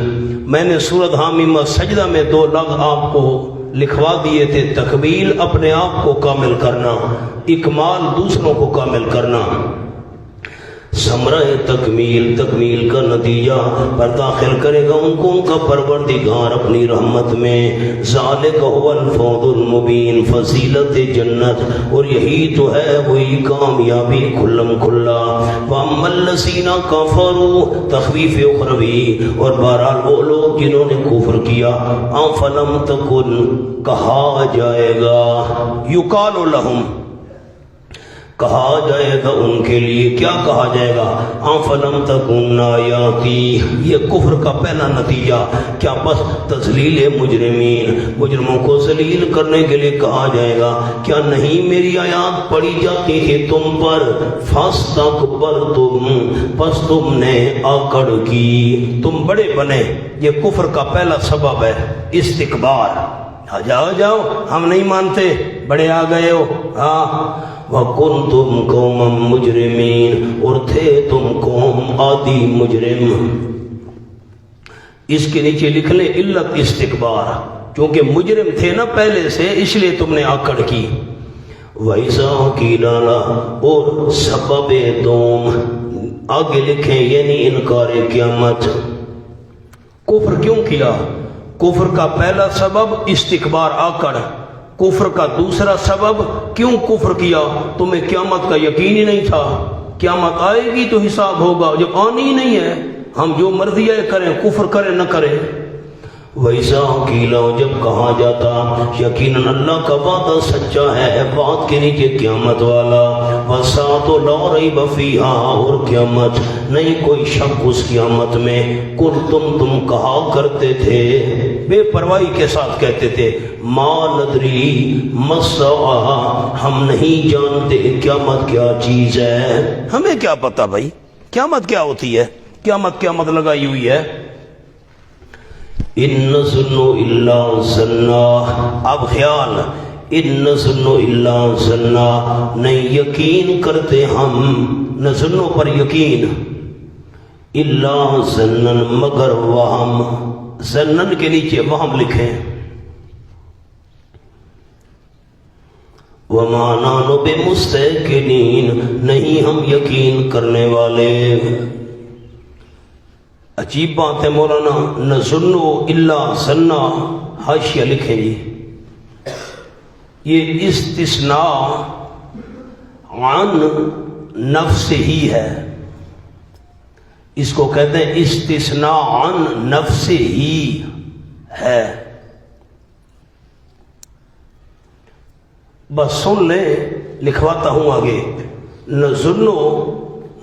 میں نے سورۃ حامیم سجدہ میں 2 لفظ آپ کو لکھوا دیے تھے. تکمیل اپنے آپ کو کامل کرنا, اکمال دوسروں کو کامل کرنا. ثمرہ تکمیل تکمیل کا نتیجہ پر داخل کرے گا ان کو ان کا پروردگار اپنی رحمت میں. ذالک هو الفوز المبین فضیلت جنت اور یہی تو ہے وہی کامیابی کھلم کھلا. واما الذین کفروا تخویف اخروی اور بہرحال وہ لوگ جنہوں نے کفر کیا افلم تکن کہا جائے گا یقال لہم کہا جائے گا ان کے لیے. کیا کہا جائے گا؟ افلم تکن آیاتی. یہ کفر کا پہلا نتیجہ کیا بس تذلیل مجرمین مجرموں کو ذلیل کرنے کے لیے کہا جائے گا کیا نہیں میری آیات پڑھی جاتی تھی تم پر. فاستکبرتم پس تم نے آکڑ کی تم بڑے بنے. یہ کفر کا پہلا سبب ہے استکبار. جاؤ جاؤ ہم نہیں مانتے بڑے آ گئے ہو. ہاں وَكُنْتُمْ قَوْمًا مُجْرِمِينَ اور تھے تم قوم عادی مجرم. اس کے نیچے لکھ لیں علت استکبار کیونکہ مجرم تھے نا پہلے سے اس لیے تم نے آکڑ کی. وَإِذَا قِيلَ لَهُمْ اور سبب دوم آگے لکھیں یعنی انکار قیامت. کفر کیوں کیا؟ کفر کا پہلا سبب استکبار آکڑ. کفر کا دوسرا سبب کیوں کفر کیا؟ تمہیں قیامت کا یقین ہی نہیں تھا. قیامت آئے گی تو حساب ہوگا, جب آنی ہی نہیں ہے ہم جو مرضی ہے کریں کفر کریں نہ کریں. وَإِذَا قِيلَ جب کہا جاتا یقیناً اللہ کا وعدہ سچا ہے بات کے نیچے قیامت والا. وَالسَّاعَةُ لَا رَيْبَ فِيهَا اور قیامت نہیں کوئی شک اس قیامت میں. تم کہا کرتے تھے بے پرواہی کے ساتھ کہتے تھے ما ندری ما الساعہ ہم نہیں جانتے قیامت کیا چیز ہے. ہمیں کیا پتا بھائی قیامت کیا ہوتی ہے. قیامت لگائی ہوئی ہے. ان نظن الا ظنا. اب خیال ان نظن الا ظنا نہیں یقین کرتے ہم نظنوں پر یقین الا ظنن مگر وہم. ظنن کے نیچے وہم لکھیں. وما نحن بمستيقنين نہیں ہم یقین کرنے والے. عجیب بات ہے مولانا نظن الا ظنا حاشیہ لکھیں جی. یہ استثناء عن نفس ہی ہے. اس کو کہتے ہیں استثناء عن نفس ہی ہے. بس سن لیں لکھواتا ہوں آگے. نظن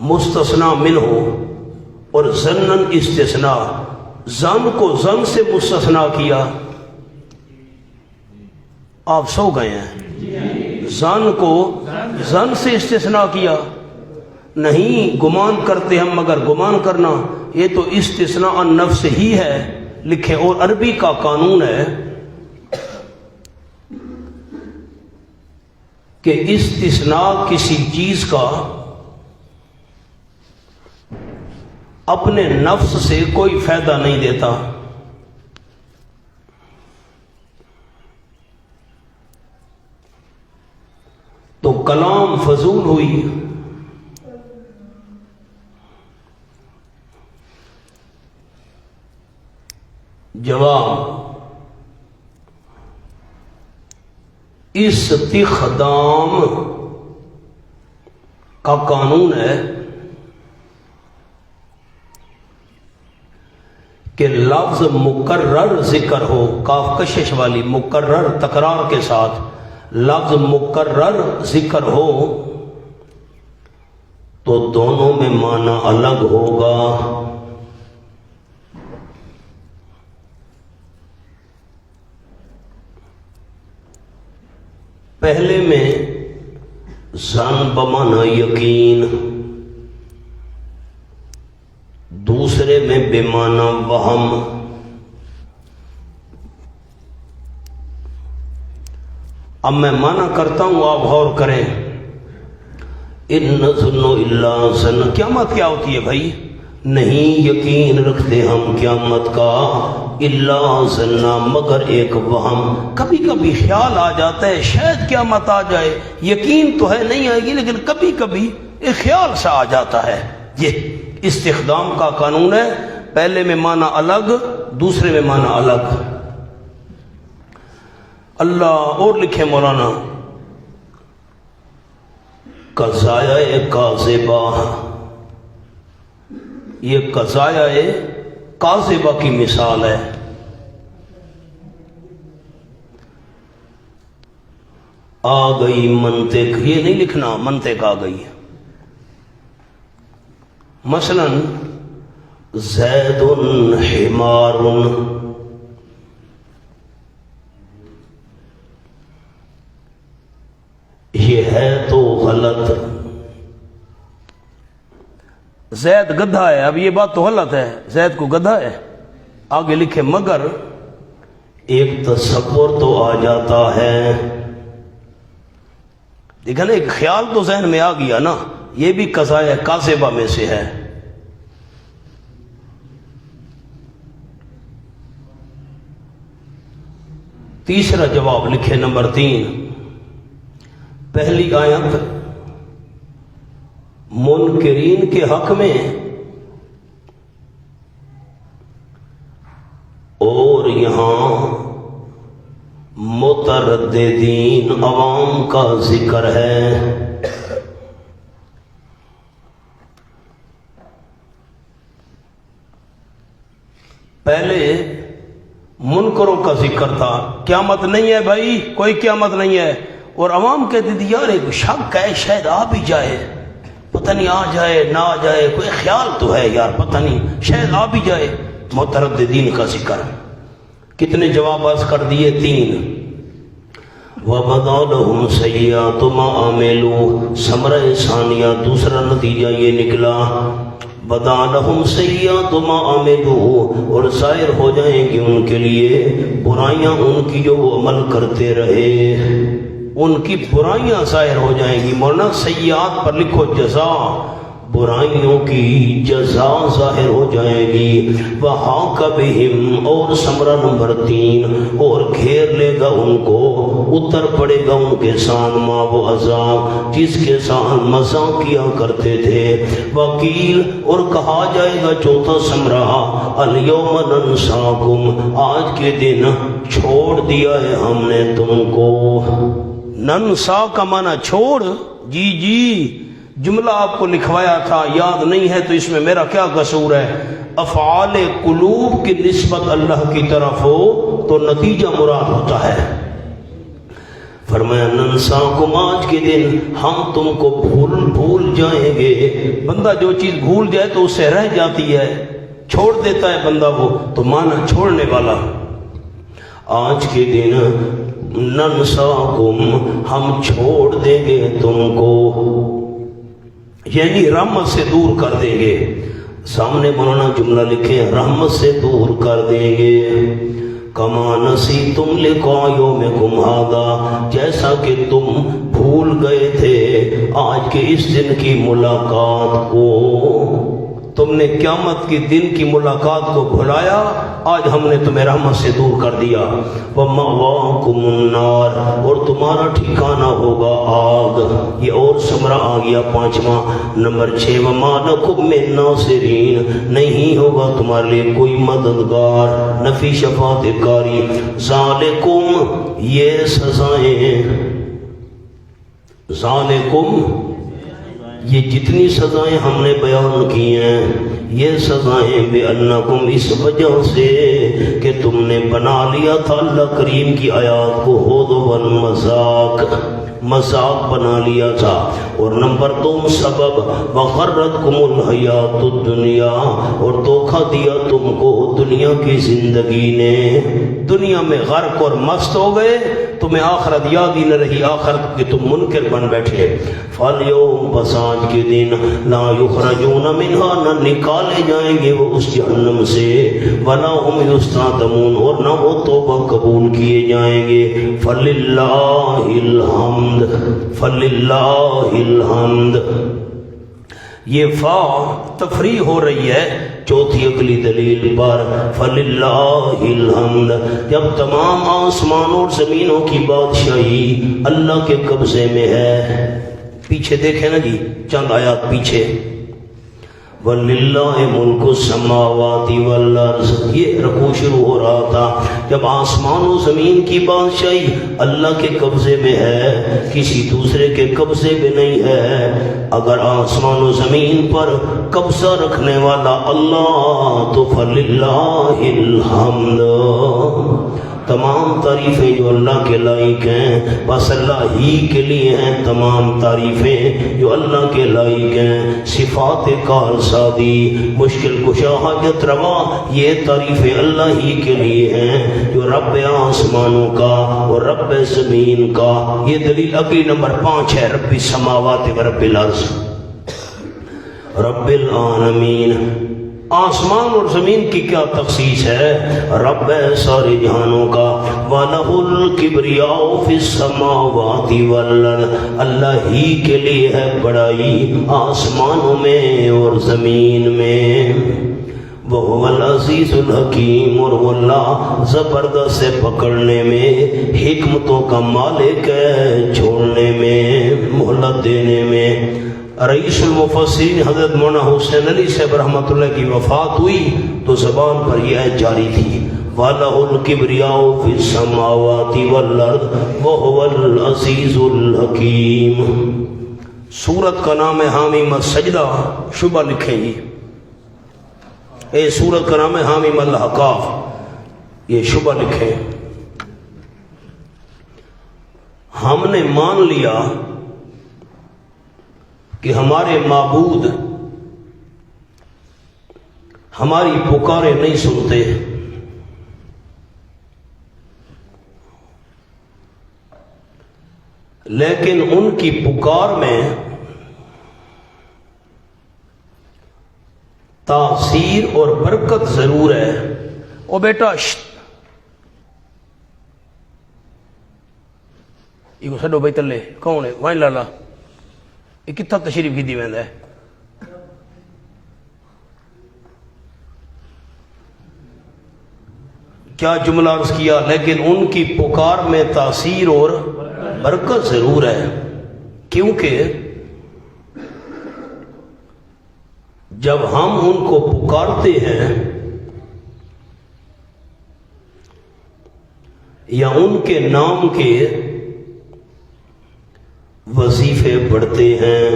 مستثنیٰ منہ اور ظنن استثناء. ظن کو ظن سے مستثنیٰ کیا. آپ سو گئے ہیں. ظن کو ظن سے استثناء کیا. نہیں گمان کرتے ہم مگر گمان کرنا یہ تو استثناء عن نفس ہی ہے لکھیں. اور عربی کا قانون ہے کہ استثناء کسی چیز کا اپنے نفس سے کوئی فائدہ نہیں دیتا. تو کلام فضول ہوئی. استخدام کا قانون ہے کہ لفظ مکرر ذکر ہو، کاف کشش والی مکرر تکرار کے ساتھ لفظ مکرر ذکر ہو تو دونوں میں معنی الگ ہوگا۔ پہلے میں ظن بمعنی یقین، دوسرے میں بمعنی وہم۔ اب میں معنی کرتا ہوں، آپ غور کریں۔ ان نظن الا ظن، قیامت کیا ہوتی ہے بھائی؟ نہیں یقین رکھتے ہم قیامت کا، الا ظن مگر ایک وہم، کبھی کبھی خیال آ جاتا ہے شاید قیامت آ جائے، یقین تو ہے نہیں آئے گی لیکن کبھی کبھی ایک خیال سا آ جاتا ہے۔ یہ استخدام کا قانون ہے، پہلے میں معنی الگ دوسرے میں معنی الگ۔ اللہ اور لکھے مولانا، قضایہ کاذبہ، یہ قضایہ کاذبہ کی مثال ہے۔ آ گئی منطق، یہ نہیں لکھنا منطق آ گئی۔ مثلا زید حمار، یہ ہے تو غلط، زید گدھا ہے، اب یہ بات تو غلط ہے، زید کو گدھا ہے۔ آگے لکھے مگر ایک تصور تو آ جاتا ہے، دیکھا نا، ایک خیال تو ذہن میں آ گیا نا، یہ بھی قضایہ کاذبہ میں سے ہے۔ تیسرا جواب لکھے نمبر 3، پہلی آیت منکرین کے حق میں اور یہاں مترددین عوام کا ذکر ہے۔ پہلے منکروں کا ذکر تھا، قیامت نہیں ہے بھائی، کوئی قیامت نہیں ہے، اور عوام کہتی تھی یار ایک شک ہے شاید آ بھی جائے، پتہ نہیں آ جائے نہ آ جائے، کوئی خیال تو ہے یار پتہ نہیں شاید آ بھی جائے۔ مترددین کا ذکر، کتنے جواب عرض کر دیے؟ 3۔ وَبَدَا لَهُمْ سَيِّئَاتُ مَا عَمِلُوا، ثمرہ ثانیہ دوسرا نتیجہ یہ نکلا، بَدَا لَهُمْ سَيِّئَاتُ مَا عَمِلُوا، اور ظاہر ہو جائیں گی ان کے لیے برائیاں ان کی جو وہ عمل کرتے رہے، ان کی برائیاں ظاہر ہو جائیں گی۔ مولانا سیئات پر لکھو جزا، برائیوں کی جزا ظاہر ہو جائے گی۔ وَحَاقَ بِهِمْ، اور ثمرہ نمبر 3، اور گھیر لے گا ان کو، اتر پڑے گا ان کے ساتھ ما وہ عذاب جس کے ساتھ مزاح کیا کرتے تھے۔ وکیل، اور کہا جائے گا چوتھا ثمرہ، اليوم ننساکم، آج کے دن چھوڑ دیا ہے ہم نے تم کو۔ ننسا کا معنی چھوڑ، جی جملہ آپ کو لکھوایا تھا، یاد نہیں ہے تو اس میں میرا کیا قصور ہے؟ افعال قلوب کی نسبت اللہ کی طرف ہو تو نتیجہ مراد ہوتا ہے۔ فرمایا ننساکم، آج کے دن ہم تم کو بھول جائیں گے۔ بندہ جو چیز بھول جائے تو اسے رہ جاتی ہے، چھوڑ دیتا ہے بندہ، وہ تو معنی چھوڑنے والا۔ آج کے دن ننساکم، ہم چھوڑ دیں گے تم کو، یعنی رحمت سے دور کر دیں گے۔ سامنے مولانا جملہ لکھے، رحمت سے دور کر دیں گے۔ کما نسیتم لقاء یومکم ھذا، جیسا کہ تم بھول گئے تھے آج کے اس دن کی ملاقات کو، تم نے قیامت کے دن کی ملاقات کو بھلایا، آج ہم نے تمہیں رحمت سے دور کر دیا۔ وَمَأْوَاكُمُ النَّارُ، اور تمہارا ٹھکانہ ہوگا آگ۔ یہ اور ثمرہ آ گیا پانچواں نمبر 6، وَمَا لَكُم مِّن نَاصِرِينَ، نہیں ہوگا تمہارے لیے کوئی مددگار، نفی شفاعت کاری۔ ذَلِكُمْ، یہ سزائیں ذالکم، یہ جتنی سزائیں ہم نے بیان کی ہیں یہ سزائیں بِأَنَّكُمْ اس وجہ سے کہ تم نے بنا لیا تھا اللہ کریم کی آیات کو ہزواً مذاق بنا لیا تھا۔ اور نمبر 2 سبب وَغَرَّتْكُمُ الْحَيَاةُ الدُّنْيَا، اور دھوکہ دیا تم کو دنیا کی زندگی نے، دنیا میں غرق اور مست ہو گئے، تمہیں آخرت یاد ہی نہ رہی، آخرت کے تم منکر بن بیٹھے۔ فَالْيَوْمَ بس آج کے دن لا يُخْرَجُونَ مِنْهَا نہ نکالے جائیں گے وہ اس جہنم سے، وَلَا هُمْ يُسْتَعْتَبُونَ اور نہ وہ توبہ قبول کیے جائیں گے۔ فَلِلَّهِ الْحَمْدُ فَلِلَّهِ الْحَمْدُ، یہ فا تفریح ہو رہی ہے چوتھی اگلی دلیل پر، فَلِلَّهِ الْحَمْدُ، جب تمام آسمانوں اور زمینوں کی بادشاہی اللہ کے قبضے میں ہے۔ پیچھے دیکھیں نا جی چند آیات پیچھے، وَلِلَّهِ مُلْكُ السَّمَاوَاتِ وَالْأَرْضِ، یہ رکوع شروع ہو رہا تھا جب آسمان و زمین کی بادشاہی اللہ کے قبضے میں ہے، کسی دوسرے کے قبضے میں نہیں ہے۔ اگر آسمان و زمین پر قبضہ رکھنے والا اللہ تو فَلِلَّهِ الْحَمْدُ، تمام تعریفیں جو اللہ کے لائق ہیں بس اللہ ہی کے لیے ہیں، تمام تعریفیں جو اللہ کے لائق ہیں، صفات کارسازی، مشکل کشا، حاجت روا، یہ تعریفیں اللہ ہی کے لیے ہیں جو رب آسمانوں کا اور رب زمین کا۔ یہ دلیل اگلی نمبر 5 ہے، رب السماوات و رب الارض، رب العالمین۔ آسمان اور زمین کی کیا تخصیص ہے؟ رب ہے سارے جہانوں کا، وَلَهُ الْكِبْرِيَاءُ فِي السَّمَاوَاتِ وَالْأَرْضِ، اللہ ہی کے لیے ہے بڑائی آسمانوں میں اور زمین میں۔ وَهُوَ الْعَزِيزُ الْحَكِيمُ، اور وہ اللہ زبردست ہے پکڑنے میں، حکمتوں کا مالک ہے چھوڑنے میں، مہلت دینے میں۔ رئیس المفسرین حضرت مولانا حسین علی صاحب رحمۃ اللہ کی وفات ہوئی تو زبان پر یہ آیت جاری تھی، وَلَهُ الْكِبْرِيَاءُ فِي السَّمَاوَاتِ وَالْأَرْضِ وَهُوَ الْعَزِيزُ الْحَكِيمُ۔ سورت کا نام ہے حامیم السجدہ، شبہ لکھیں جی، سورت کا نام ہے حامیم الحقاف، یہ شبہ لکھیں۔ ہم نے مان لیا کہ ہمارے معبود ہماری پکاریں نہیں سنتے، لیکن ان کی پکار میں تاثیر اور برکت ضرور ہے۔ او بیٹا یہ سڈو بھائی تلے کون ہے؟ وائن لالا یہ کتنا تشریف کی دی ویندا ہے؟ کیا جملہ عرض کیا، لیکن ان کی پکار میں تاثیر اور برکت ضرور ہے، کیونکہ جب ہم ان کو پکارتے ہیں یا ان کے نام کے وظیفے پڑھتے ہیں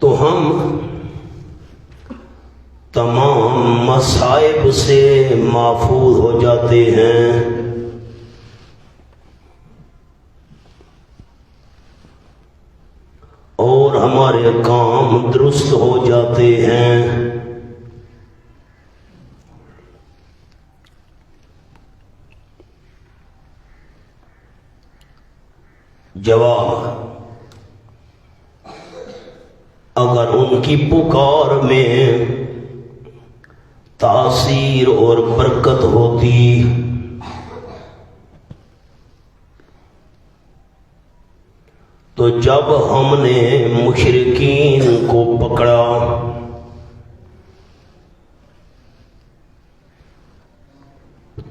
تو ہم تمام مصائب سے محفوظ ہو جاتے ہیں، اور ہمارے کام درست ہو جاتے ہیں۔ جواب، اگر ان کی پکار میں تاثیر اور برکت ہوتی تو جب ہم نے مشرکین کو پکڑا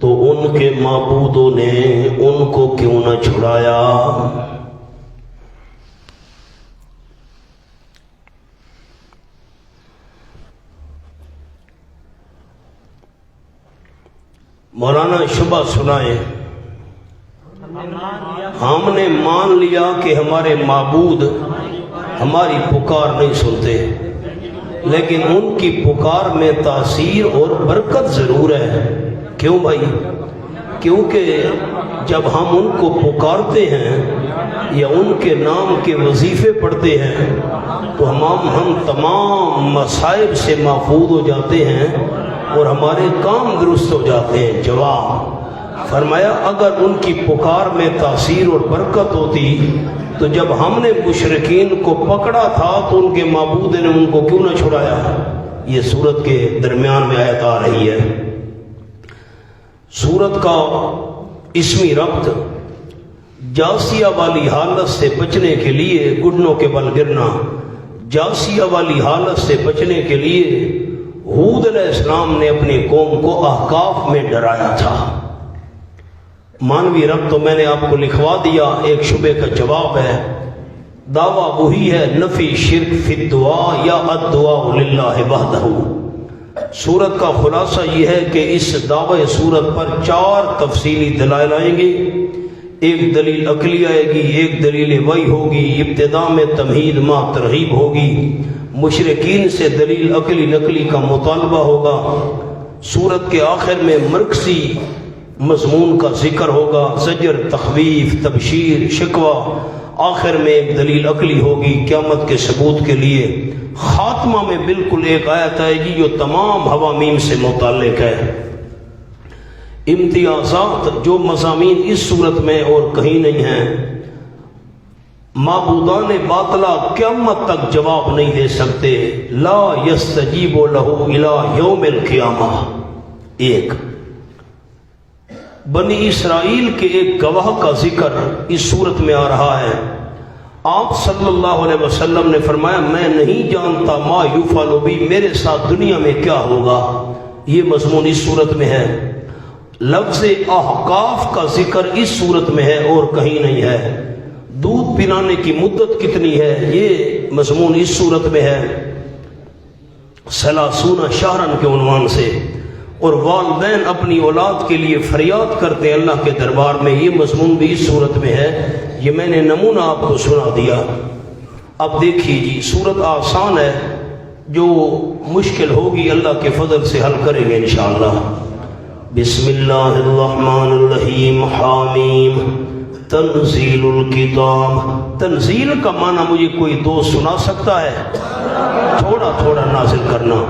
تو ان کے معبودوں نے ان کو کیوں نہ چھڑایا؟ مولانا شبہ سنائیں۔ ہم نے مان لیا کہ ہمارے معبود ہماری پکار نہیں سنتے، لیکن ان کی پکار میں تاثیر اور برکت ضرور ہے۔ کیوں بھائی؟ کیونکہ جب ہم ان کو پکارتے ہیں یا ان کے نام کے وظیفے پڑھتے ہیں تو ہم تمام مصائب سے محفوظ ہو جاتے ہیں اور ہمارے کام درست ہو جاتے ہیں۔ جواب فرمایا اگر ان کی پکار میں تاثیر اور برکت ہوتی تو جب ہم نے مشرکین کو پکڑا تھا تو ان کے معبود نے ان کو کیوں نہ چھڑایا؟ یہ سورت کے درمیان میں آیت آ رہی ہے۔ سورت کا اسمی ربط جاسیہ والی حالت سے بچنے کے لیے، گھٹنوں کے بل گرنا، جاسیہ والی حالت سے بچنے کے لیے ہود علیہ السلام نے اپنی قوم کو احقاف میں ڈرایا تھا۔ مانوی رب تو میں نے آپ کو لکھوا دیا، ایک شبے کا جواب ہے۔ دعویٰ وہی ہے نفی شرک فی الدعاء یا الدعاء للہ وحدہ۔ سورت کا خلاصہ یہ ہے کہ اس دعوی سورت پر 4 تفصیلی دلائل آئیں گے۔ ایک دلیل عقلی آئے گی، ایک دلیل وحی ہوگی، ابتدا میں تمہید ما ترغیب ہوگی، مشرکین سے دلیل عقلی نقلی کا مطالبہ ہوگا، سورت کے آخر میں مرکزی مضمون کا ذکر ہوگا، زجر، تخویف، تبشیر، شکوہ، آخر میں ایک دلیل عقلی ہوگی قیامت کے ثبوت کے لیے، خاتمہ میں بالکل ایک آیت آئے گی جو تمام حوامیم سے متعلق ہے۔ امتیازات جو مضامین اس صورت میں اور کہیں نہیں ہیں۔ معبودان باطلہ قیامت تک جواب نہیں دے سکتے، لا یستجیب لہ الی یوم القیامہ۔ ایک بنی اسرائیل کے ایک گواہ کا ذکر اس صورت میں آ رہا ہے۔ آپ صلی اللہ علیہ وسلم نے فرمایا میں نہیں جانتا ما یفعل بی، میرے ساتھ دنیا میں کیا ہوگا، یہ مضمون اس صورت میں ہے۔ لفظ احقاف کا ذکر اس صورت میں ہے اور کہیں نہیں ہے۔ دودھ پلانے کی مدت کتنی ہے، یہ مضمون اس صورت میں ہے 30 شہرن کے عنوان سے۔ اور والدین اپنی اولاد کے لیے فریاد کرتے ہیں اللہ کے دربار میں، یہ مضمون بھی اس صورت میں ہے۔ یہ میں نے نمونہ آپ کو سنا دیا۔ اب دیکھیے جی، صورت آسان ہے، جو مشکل ہوگی اللہ کے فضل سے حل کریں گے انشاءاللہ۔ بسم اللہ الرحمن الرحیم، حامیم تنزیل الکتاب۔ تنزیل کا معنی مجھے کوئی دوست سنا سکتا ہے؟ تھوڑا تھوڑا نازل کرنا،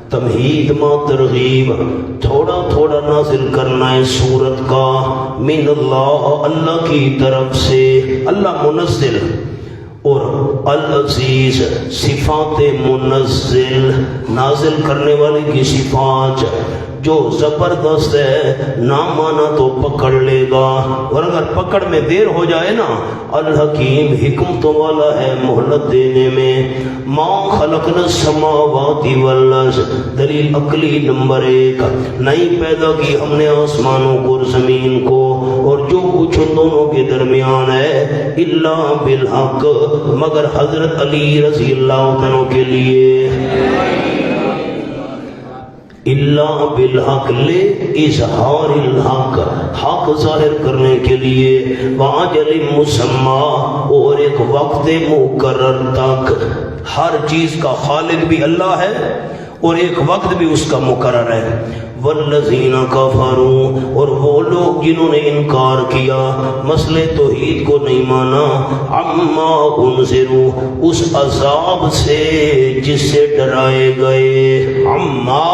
تمہید ما ترغیب، تھوڑا تھوڑا نازل کرنا ہے سورت کا، من اللہ، اللہ کی طرف سے، اللہ منزل، اور العزیز صفات منزل، نازل کرنے والے کی صفات جو زبردست ہے، نہ مانا تو پکڑ لے گا، اور اگر پکڑ میں دیر ہو جائے نا، الحکیم حکمتوں والا ہے مہلت دینے میں۔ ما خلقنا السماوات والارض، دلیل عقلی نمبر 1، نہیں پیدا کی ہم نے آسمانوں کو اور زمین کو اور جو کچھ ان دونوں کے درمیان ہے، الا بالحق، مگر حضرت علی رضی اللہ عنہ کے لیے، اللہ بالحق، لے اظہار الحق، حق ظاہر کرنے کے لیے، وَعَجَلٍ مُّسَمَّى، اور ایک وقت مقرر تک۔ ہر چیز کا خالق بھی اللہ ہے اور ایک وقت بھی اس کا مقرر ہے۔ والذین کفروا، اور وہ لوگ جنہوں نے انکار کیا، مسئلہ توحید کو نہیں مانا، عما انذروا، اس عذاب سے جس سے ڈرائے گئے، عما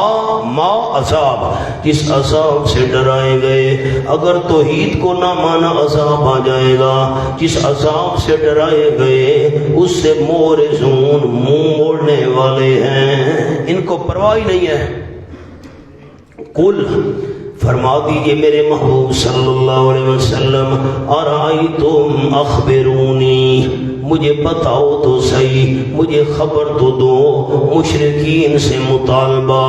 ما عذاب، جس عذاب سے ڈرائے گئے۔ اگر توحید کو نہ مانا عذاب آ جائے گا، جس عذاب سے ڈرائے گئے اس سے مورزون، منہ موڑنے والے ہیں، ان کو پرواہ نہیں ہے۔ قل، فرما دیجئے میرے محبوب صلی اللہ علیہ وسلم، ارائیتم، اخبرونی، مجھے بتاؤ تو صحیح، مجھے خبر تو دو، مشرکین سے مطالبہ،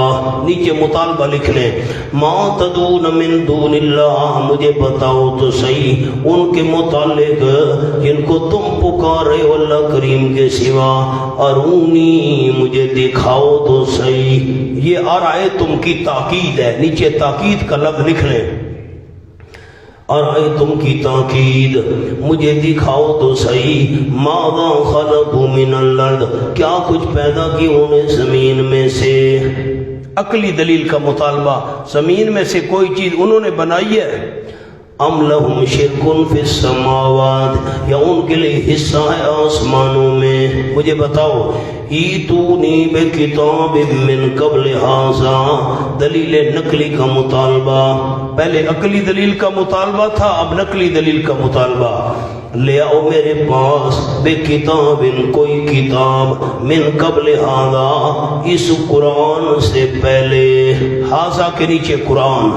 نیچے مطالبہ لکھ لیں، ما تدعون من دون اللہ، مجھے بتاؤ تو صحیح ان کے متعلق جن کو تم پکار رہے ہو اللہ کریم کے سوا، ارونی، مجھے دکھاؤ تو صحیح۔ یہ ارائیتم کی تاکید ہے، نیچے تاکید کا لفظ لکھ لیں۔ اور تم کی تاکید، مجھے دکھاؤ تو صحیح، ماذا خلقوا من الارض، کیا کچھ پیدا کی انہوں نے زمین میں سے۔ عقلی دلیل کا مطالبہ، زمین میں سے کوئی چیز انہوں نے بنائی ہے؟ ام لہم شرک فی السماوات، یا ان کے لیے حصہ ہے آسمانوں میں؟ مجھے بتاؤ۔ ایتونی بکتاب من قبل ھذا، دلیل نقلی کا مطالبہ، پہلے عقلی دلیل کا مطالبہ تھا، اب نقلی دلیل کا مطالبہ۔ لے آؤ میرے پاس بکتاب، کوئی کتاب، من قبل ھذا، اس قرآن سے پہلے، ھذا کے نیچے قرآن،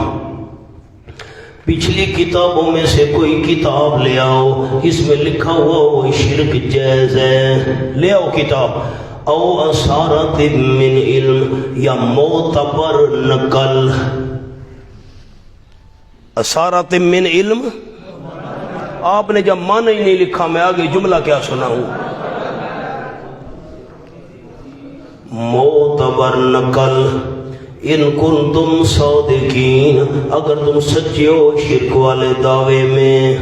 پچھلی کتابوں میں سے کوئی کتاب لے آؤ، اس میں لکھا ہوا وہ شرک جائز ہے، لے آؤ کتاب۔ او اثارت من علم، یا معتبر نقل، اثارت من علم، آپ نے جب معنی ہی نہیں لکھا میں آگے جملہ کیا سناؤں؟ معتبر نقل، ان کنتم صادقین، اگر تم سچے ہو شرک والے دعوے میں۔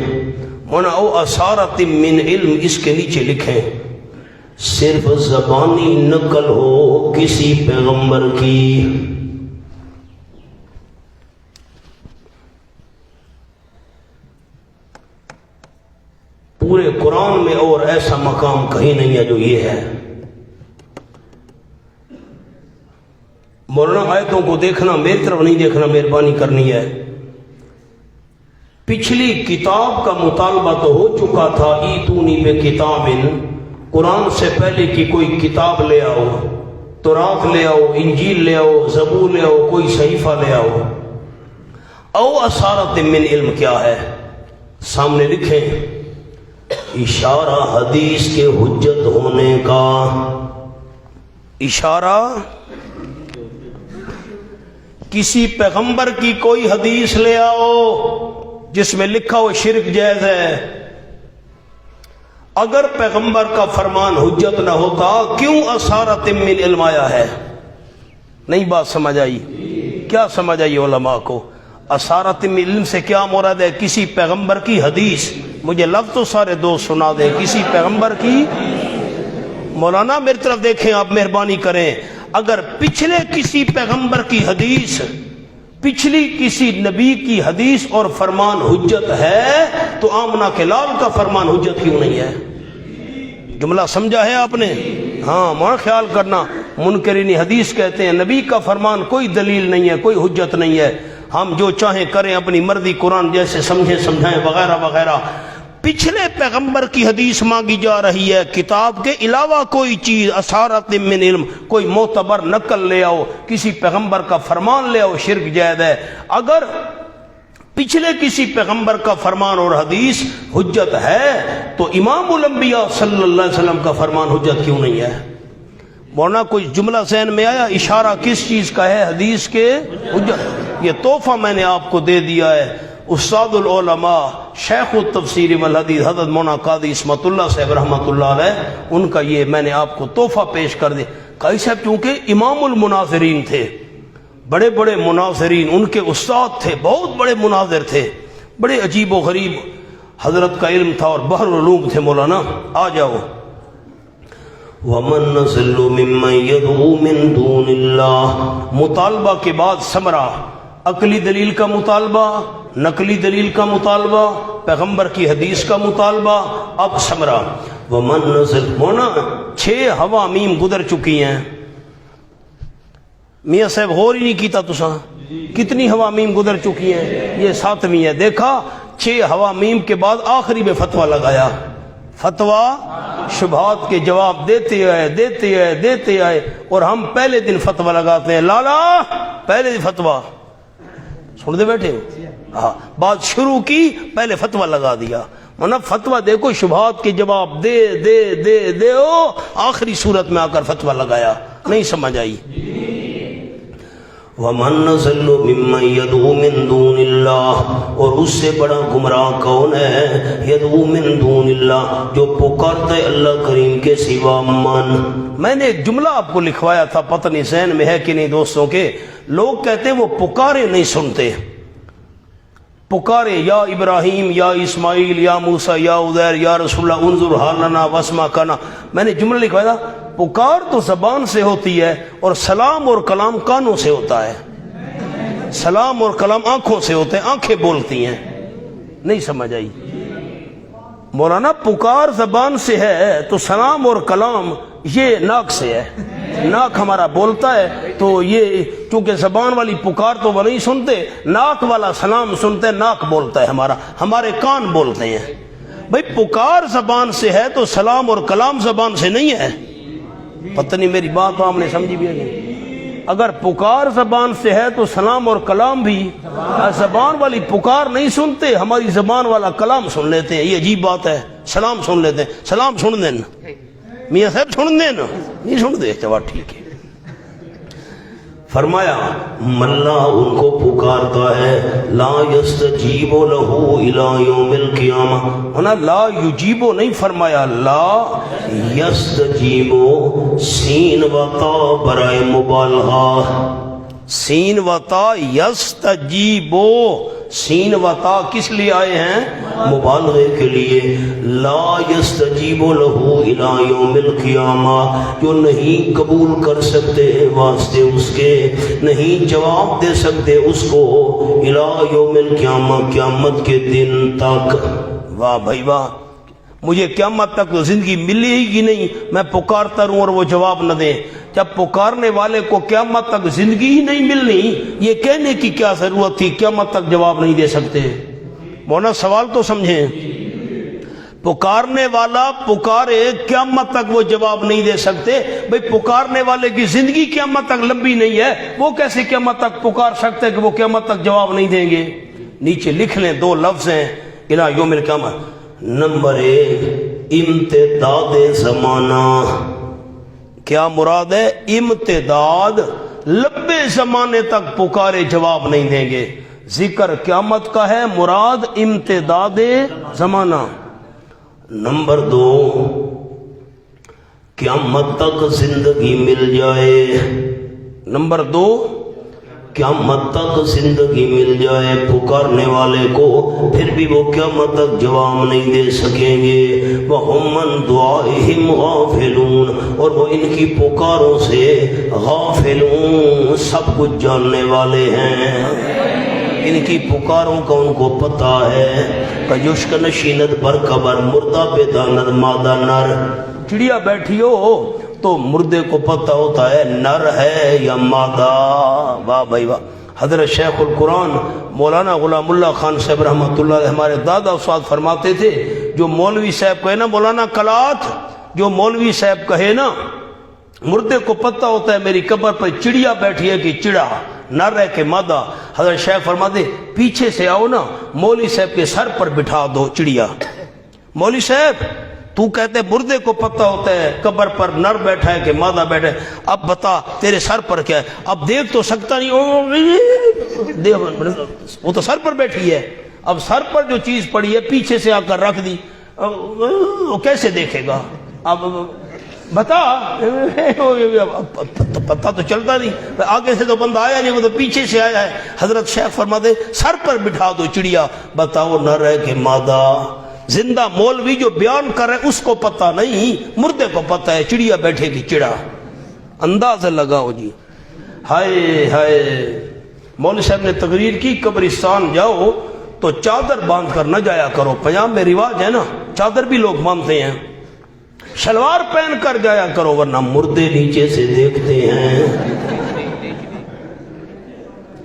مونا او اثارت من علم، اس کے نیچے لکھیں صرف زبانی نقل ہو کسی پیغمبر کی، پورے قرآن میں اور ایسا مقام کہیں نہیں ہے جو یہ ہے۔ مولانا آیتوں کو دیکھنا، میری طرف نہیں دیکھنا، مہربانی کرنی ہے۔ پچھلی کتاب کا مطالبہ تو ہو چکا تھا، ایتونی بکتاب، قرآن سے پہلے کی کوئی کتاب لے آؤ، تورات لے آؤ، انجیل لے آؤ، زبور لے آؤ، کوئی صحیفہ لے آؤ۔ او اثارت من علم کیا ہے؟ سامنے لکھیں اشارہ حدیث کے حجت ہونے کا، اشارہ کسی پیغمبر کی کوئی حدیث لے آؤ جس میں لکھا ہو شرک جائز ہے۔ اگر پیغمبر کا فرمان حجت نہ ہوتا کیوں اثارت من علم آیا ہے؟ نہیں بات سمجھ آئی؟ کیا سمجھ آئی علماء کو؟ اثارت من علم سے کیا مراد ہے؟ کسی پیغمبر کی حدیث، مجھے لفظ تو سارے دوست سنا دیں، کسی پیغمبر کی۔ مولانا میری طرف دیکھیں، آپ مہربانی کریں، اگر پچھلے کسی پیغمبر کی حدیث، پچھلی کسی نبی کی حدیث اور فرمان حجت ہے تو آمنہ کے لال کا فرمان حجت کیوں نہیں ہے؟ جملہ سمجھا ہے آپ نے؟ ہاں مولانا خیال کرنا، منکرین حدیث کہتے ہیں نبی کا فرمان کوئی دلیل نہیں ہے، کوئی حجت نہیں ہے، ہم جو چاہیں کریں، اپنی مرضی، قرآن جیسے سمجھیں سمجھائیں وغیرہ وغیرہ۔ پچھلے پیغمبر کی حدیث مانگی جا رہی ہے، کتاب کے علاوہ کوئی چیز، اثارت من علم، کوئی معتبر نقل لے آؤ، کسی پیغمبر کا فرمان لے آؤ، شرک جائز ہے۔ اگر پچھلے کسی پیغمبر کا فرمان اور حدیث حجت ہے تو امام الانبیاء صلی اللہ علیہ وسلم کا فرمان حجت کیوں نہیں ہے؟ مولانا کوئی جملہ ذہن میں آیا؟ اشارہ کس چیز کا ہے؟ حدیث کے حجت۔ یہ تحفہ میں نے آپ کو دے دیا ہے، استاد العلماء شیخ التفسیر والحدیث حضرت مولانا قاضی عصمت اللہ صاحب رحمۃ اللہ علیہ، ان کا یہ میں نے آپ کو تحفہ پیش کر دیا۔ قاضی صاحب چونکہ امام المناظرین تھے، بڑے بڑے مناظرین، ان کے استاد تھے، بہت بڑے مناظر تھے، بڑے عجیب و غریب حضرت کا علم تھا اور بحر العلوم تھے۔ مولانا آ جاؤ۔ وَمَن نَّزِلُّ مِمَّن يَدْعُو مِن دُونِ اللَّهِ، مطالبہ کے بعد ثمرہ، عقلی دلیل کا مطالبہ، نقلی دلیل کا مطالبہ، پیغمبر کی حدیث کا مطالبہ، اب ثمرہ۔ وَمَن نَّزِلُ، مونا 6 حوامیم گزر چکی ہیں، میاں صاحب غور ہی نہیں کیتا تساں، کتنی حوامیم گزر چکی ہیں؟ یہ 7ویں ہے۔ دیکھا 6 حوامیم کے بعد آخری میں فتویٰ لگایا، فتویٰ شبہات کے جواب دیتے آئے اور ہم پہلے دن فتویٰ لگاتے ہیں، لالا پہلے دن فتویٰ سن دے بیٹھے ہو، ہاں بات شروع کی پہلے فتویٰ لگا دیا، مطلب فتویٰ دیکھو شبہات کے جواب دے آخری صورت میں آ کر فتویٰ لگایا، نہیں سمجھ آئی؟ وَمَن نَّزِلُّ مِمَّن يَدْعُو مِن دُونِ اللَّهِ، اور اس سے بڑا گمراہ کون ہے؟ يَدْعُو مِن دُونِ اللَّهِ، جو پکارتا ہے اللہ کریم کے سوا من۔ میں نے ایک جملہ آپ کو لکھوایا تھا، پتہ نہیں ذہن میں ہے کہ نہیں دوستوں کے، لوگ کہتے ہیں وہ پکارے نہیں سنتے، پکارے یا ابراہیم یا اسماعیل یا موسیٰ یا عزیر یا رسول اللہ انظر حالنا واسمع کنا. میں نے جملہ لکھوایا تھا، پکار تو زبان سے ہوتی ہے اور سلام اور کلام کانوں سے ہوتا ہے. سلام اور کلام آنکھوں سے ہوتے ہیں، آنکھیں بولتی ہیں. نہیں سمجھ آئی مولانا؟ پکار زبان سے ہے تو سلام اور کلام یہ ناک سے ہے. ناک ہمارا بولتا ہے تو یہ چونکہ زبان والی پکار تو وہ نہیں سنتے، ناک والا سلام سنتے، ناک بولتا ہے ہمارا، ہمارے کان بولتے ہیں. بھئی پکار زبان سے ہے تو سلام اور کلام زبان سے نہیں ہے. پتہ نہیں میری بات آپ نے سمجھی بھی ہے؟ اگر پکار زبان سے ہے تو سلام اور کلام بھی زبان والی پکار نہیں سنتے، ہماری زبان والا کلام سن لیتے ہیں. یہ عجیب بات ہے. سلام سن لیتے ہیں، سلام سن دیں میاں صاحب، سن دیں نا، نہیں سن دے چوا ٹھیک ہے. فرمایا ملا ان کو پکارتا ہے، لا یستجیب لہ الی یوم القیامہ. ہونا لا یجیبو نہیں فرمایا، لا یستجیبو، سین و تا برائے مبالغہ، سین و تا یستجیبو، سین و تا کس لیے آئے ہیں؟ مبالغے کے لیے. لا یستجیب لہ الی یوم القیامہ، جو نہیں قبول کر سکتے واسطے اس کے، نہیں جواب دے سکتے اس کو، الی یوم القیامہ، قیامت کے دن تک. واہ بھائی واہ، مجھے قیامت تک زندگی ملے گی نہیں، میں پکارتا رہوں اور وہ جواب نہ دیں. جب پکارنے والے کو قیامت تک زندگی ہی نہیں ملنی، یہ کہنے کی کیا ضرورت تھی قیامت تک جواب نہیں دے سکتے؟ مولانا سوال تو سمجھیں. پکارنے والا پکارے، قیامت تک وہ جواب نہیں دے سکتے. بھئی پکارنے والے کی زندگی قیامت تک لمبی نہیں ہے، وہ کیسے قیامت تک پکار سکتے کہ وہ قیامت تک جواب نہیں دیں گے؟ نیچے لکھ لیں، دو لفظ ہیں الی یوم القیامہ. نمبر 1 امتداد زمانہ. کیا مراد ہے؟ امتداد، لمبے زمانے تک پکارے جواب نہیں دیں گے. ذکر قیامت کا ہے، مراد امتداد زمانہ. نمبر 2 قیامت تک زندگی مل جائے. نمبر 2 قیامت تک زندگی مل جائے پکارنے والے کو، پھر بھی وہ قیامت تک جواب نہیں دے سکیں گے. وَهُمْ عَنْ دُعَائِهِمْ غَافِلُونَ، اور وہ ان کی پکاروں سے غافلون، سب کچھ جاننے والے ہیں. ان کی پکاروں کا ان کو پتہ ہے. کجوشک نشینت بر قبر، مردہ بے داند مادہ نر. چڑیا بیٹھی ہو تو مردے کو پتہ ہوتا ہے نر ہے یا مادہ. واہ بھائی واہ. حضرت شیخ القرآن مولانا غلام اللہ خان صاحب رحمۃ اللہ علیہ، ہمارے دادا استاد فرماتے تھے، جو مولوی صاحب کہے نا مولانا کلات، جو مولوی صاحب کہے نا مردے کو پتہ ہوتا ہے میری قبر پر چڑیا بیٹھی ہے کہ چڑا، نر ہے کہ مادہ. حضرت شیخ فرماتے پیچھے سے آؤ نا، مولوی صاحب کے سر پر بٹھا دو چڑیا. مولوی صاحب تو کہتے مردے کو پتہ ہوتا ہے قبر پر نر بیٹھا ہے کہ مادہ بیٹھا ہے، اب بتا تیرے سر پر کیا ہے؟ اب دیکھ تو سکتا نہیں، وہ تو سر پر بیٹھی ہے. اب سر پر جو چیز پڑی ہے پیچھے سے آ کر رکھ دی، وہ کیسے دیکھے گا؟ اب بتا، پتہ تو چلتا نہیں، آگے سے تو بندہ آیا نہیں، وہ تو پیچھے سے آیا ہے. حضرت شیخ فرماتے سر پر بٹھا دو چڑیا، بتاؤ نر ہے کہ مادہ. زندہ مولوی جو بیان کر رہے اس کو پتہ نہیں، مردے کو پتہ ہے چڑیا بیٹھے کی چڑا. اندازہ لگاؤ جی. ہائے ہائے. مولوی صاحب نے تقریر کی قبرستان جاؤ تو چادر باندھ کر نہ جایا کرو، پنجاب میں رواج ہے نا، چادر بھی لوگ باندھتے ہیں. شلوار پہن کر جایا کرو ورنہ مردے نیچے سے دیکھتے ہیں.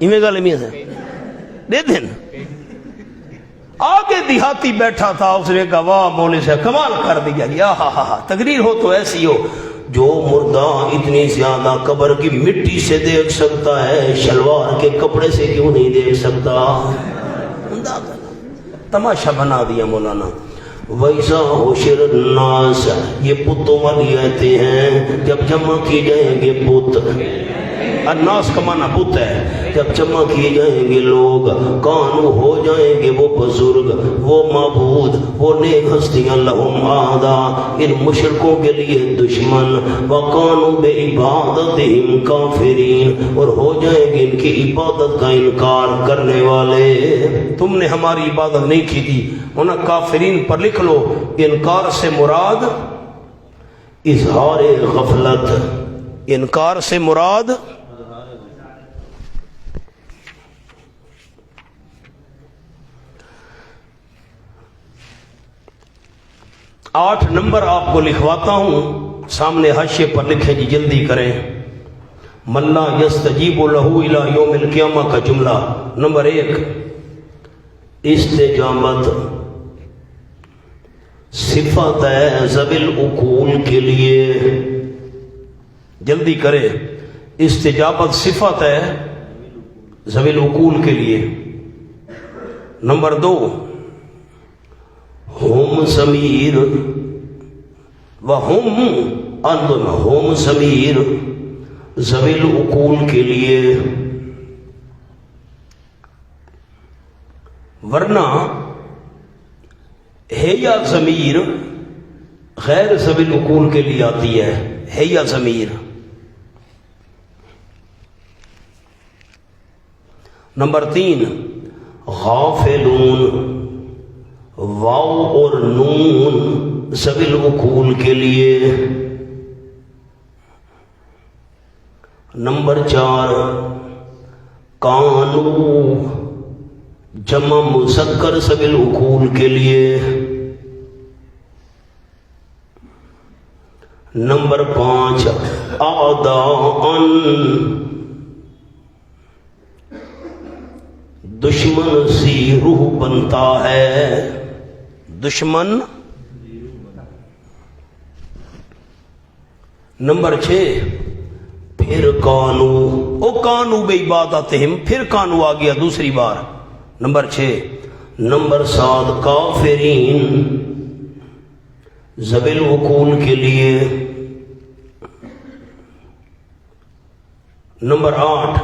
ایویں گل میاں سے دے دین. آگے دیہاتی بیٹھا تھا، اس نے کہا واہ مولوی سے کمال کر دیا. یا ہاں تقریر ہو تو ایسی ہو. جو مردہ اتنی زیادہ قبر کی مٹی سے دیکھ سکتا ہے، شلوار کے کپڑے سے کیوں نہیں دیکھ سکتا؟ تماشا بنا دیا مولانا. ویسا حشر الناس، یہ بتوں والی آیتیں ہیں، جب جمع کی جائیں گے بت. الناس کا معنی بت ہے. جب جمع کیے جائیں گے لوگ کانو ہو جائیں گے وہ بزرگ وہ معبود وہ نیک ہستیاں لہم آدھا ان مشرکوں کے لیے دشمن وکانو بے عبادتہم کافرین اور ہو جائیں گے ان کی عبادت کا انکار کرنے والے. تم نے ہماری عبادت نہیں کی تھی انہیں کافرین پر لکھ لو. انکار سے مراد اظہار غفلت. انکار سے مراد آٹھ نمبر آپ کو لکھواتا ہوں سامنے حاشیے پر لکھیں جی جلدی کریں. ملا یستجیب لہو الی یوم القیامہ کا جملہ. نمبر 1 استجابت صفت ہے ذوی العقول کے لیے. جلدی کرے. استجابت صفت ہے ذوی العقول کے لیے. نمبر 2 ہم ضمیر وہم اندن ہم ضمیر ذوی العقول کے لیے. ورنہ ہے یا ضمیر غیر ذوی العقول کے لیے آتی ہے یا ضمیر. نمبر 3 غافلون واو اور نون ذوی العقول کے لیے. نمبر 4 کانو جمع مذکر ذوی العقول کے لیے. نمبر 5 اعداء دشمن سی روح بنتا ہے. دشمن. نمبر 6 پھر کانو او کانو بے عبادتہم پھر کانو آ گیا دوسری بار. نمبر 6. نمبر 7 کافرین ذوی العقول کے لیے. نمبر 8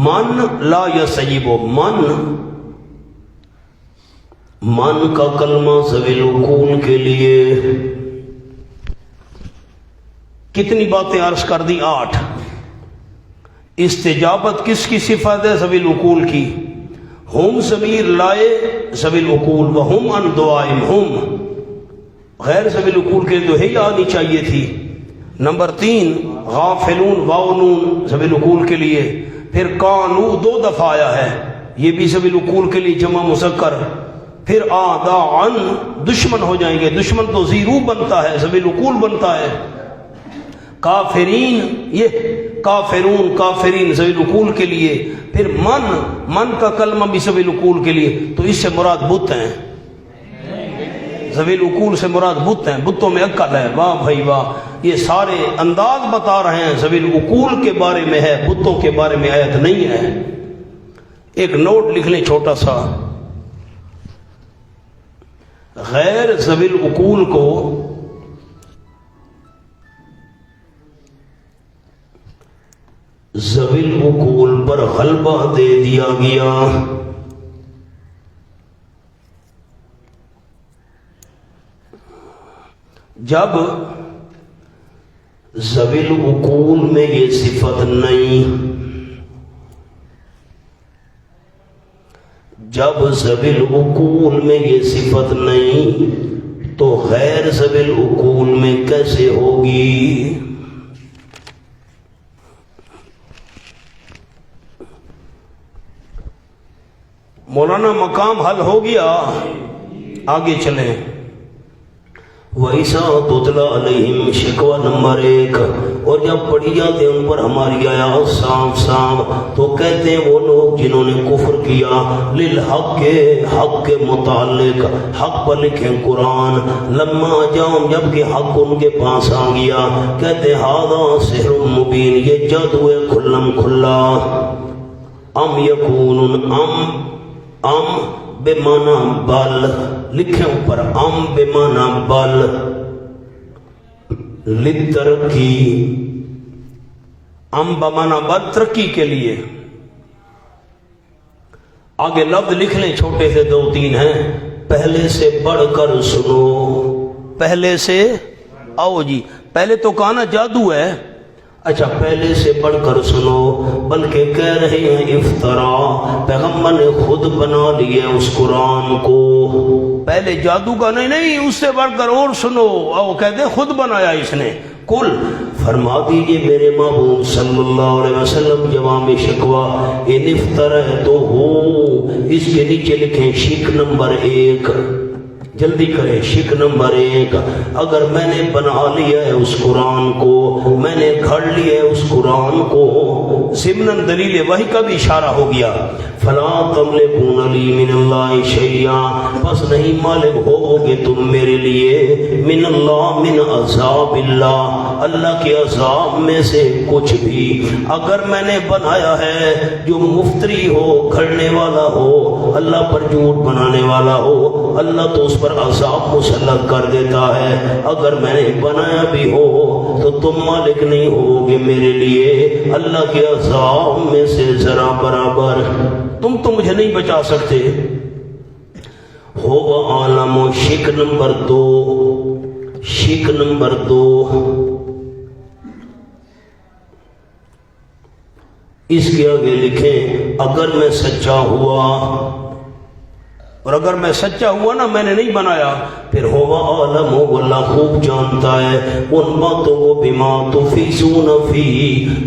من لا یستجیب من کا کلمہ ذوی العقول کے لیے. کتنی باتیں عرض کر دی؟ 8. استجابت کس کی صفت ہے؟ ذوی العقول کی. ہم ضمیر لائے ذوی العقول وہم ان دعائم ہم غیر ذوی العقول کے تو ہی آنی چاہیے تھی. نمبر 3 غافلون واو نون ذوی العقول کے لیے. پھر کانو 2 دفعہ آیا ہے یہ بھی ذوی العقول کے لیے جمع مذکر. پھر اعداء دشمن ہو جائیں گے. دشمن تو زیرو بنتا ہے ذوی العقول بنتا ہے. کافرین یہ کافرون کافرین ذوی العقول کے لیے. پھر من کا کلمہ بھی ذوی العقول کے لیے. تو اس سے مراد بت ہیں. ذوی العقول سے مراد بت ہیں. بتوں میں عقل ہے. واہ بھائی واہ. یہ سارے انداز بتا رہے ہیں ذوی العقول کے بارے میں ہے بتوں کے بارے میں آیت نہیں ہے. ایک نوٹ لکھ لیں چھوٹا سا. غیر ذوی العقول کو ذوی العقول پر غلبہ دے دیا گیا. جب ذوی العقول میں یہ صفت نہیں جب ذوی العقول میں یہ صفت نہیں تو غیر ذوی العقول میں کیسے ہوگی؟ مولانا مقام حل ہو گیا. آگے چلیں. وَإِذَا تُتْلَى عَلَيْهِمْ شکوہ نمبر 1. اور جب پڑھی جاتے ہیں ان پر ہماری آیات صاف صاف تو کہتے ہیں وہ لوگ جنہوں نے کفر کیا للحق حق کے متعلق حق پر لکھیں قرآن لما جاؤں جب کہ حق ان کے پاس آ گیا کہتے ھذا سحر مبین یہ جادو ہے کھلم کھلا. ام یکون ام بے معنی بل لکھیں اوپر ام بے معنی بل لترکی ام بمانا بد ترقی کے لیے. آگے لفظ لکھ لیں، چھوٹے سے 2-3 ہیں. پہلے سے بڑھ کر سنو. پہلے سے آؤ جی، پہلے تو کہا نا جادو ہے. اچھا پہلے سے بڑھ کر سنو. بلکہ کہہ رہے ہیں افطرا، پیغمبر نے خود بنا لیا اس قرآن کو. پہلے جادو کا نہیں، اس سے بڑھ کر اور سنو. وہ کہتے ہیں خود بنایا اس نے. کل فرما دیجئے میرے محبوب صلی اللہ علیہ وسلم، جواب شکوہ ان افطرا تو ہو، اس کے نیچے لکھیں شک نمبر 1. جلدی کریں، شک نمبر 1. اگر میں نے بنا لیا ہے اس قرآن کو، میں نے گھڑ لیا ہے اس قرآن کو، ضمناً دلیل وحی کا بھی اشارہ ہو گیا. فلا تملکون لی من اللہ شیئا، بس نہیں مالک ہو گے تم میرے لیے، من اللہ، من عذاب اللہ، اللہ کے عذاب میں سے کچھ بھی. اگر میں نے بنایا ہے جو مفتری ہو، گھڑنے والا ہو، اللہ پر جھوٹ بنانے والا ہو، اللہ تو اس پر عذاب مسلط کر دیتا ہے. اگر میں نے بنایا بھی ہو تو تم مالک نہیں ہوگے میرے لیے اللہ کے عذاب میں سے ذرا برابر. تم تو مجھے نہیں بچا سکتے. ہو عالم. شک نمبر 2، شک نمبر 2، اس کے آگے لکھیں اگر میں سچا ہوا. اور اگر میں سچا ہوا نا، میں نے نہیں بنایا، پھر ہوا عالم ہو، اللہ خوب جانتا ہے ان باتوں کو بما تفیضون فی،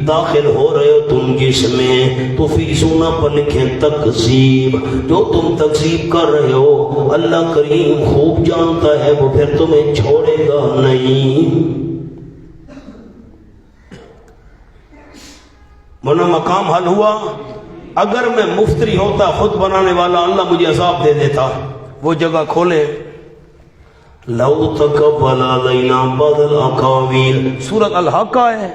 داخل ہو رہے ہو تم جس میں. تفیضون پر لکھیں تکذیب، جو تم تکذیب کر رہے ہو اللہ کریم خوب جانتا ہے، وہ پھر تمہیں چھوڑے گا نہیں. مولانا مقام حل ہوا. اگر میں مفتری ہوتا، خود بنانے والا، اللہ مجھے عذاب دے دیتا. وہ جگہ کھولے، لو تقبل علینا بعض الاقاویل، سورۃ الحاقہ ہے.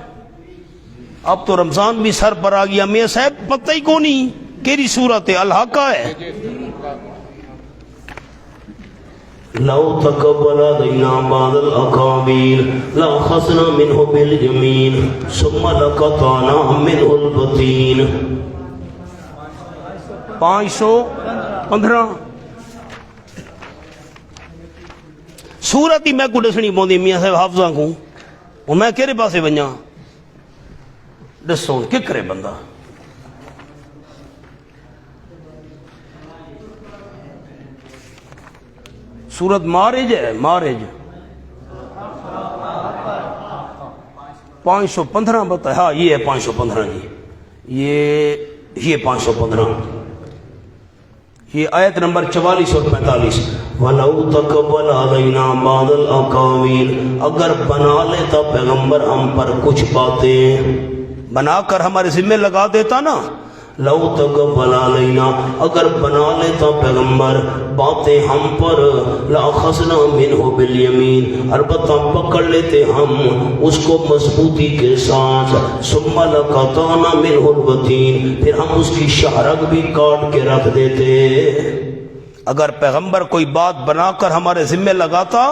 اب تو رمضان بھی سر پر آ گیا، میاں صاحب پتہ ہی کو نہیں کیری سورت ہے، الحاقہ ہے. لو تقبل علینا بعض الاقاویل لاخذنا منه باليمين ثم لقطعنا منه الوتين. 515 سورت ہی میں کو دسنی پوندی میاں صاحب حافظاں کو. اور میں کہڑے پاسے ونجاں دسو کی کرے بندہ. سورت مارج ہے، مارج 515 بتا. ہاں یہ ہے 515 جی، یہ 515، یہ آیت نمبر 44 اور 45. وَلَوْ تَقَبَّلَ عَلَيْنَا بَعْضَ الْأَقَاوِيلِ، اگر بنا لیتا پیغمبر ہم پر کچھ باتیں، بنا کر ہمارے ذمہ لگا دیتا نا. لو تقبل علینا، اگر بنا لیتا پیغمبر باتیں ہم پر، لاخذنا منہ بالیمین، البتہ پکڑ لیتے ہم اس کو مضبوطی کے ساتھ. ثم لقطعنا منہ الوتین، پھر ہم اس کی شہرگ بھی کاٹ کے رکھ دیتے. اگر پیغمبر کوئی بات بنا کر ہمارے ذمہ لگاتا،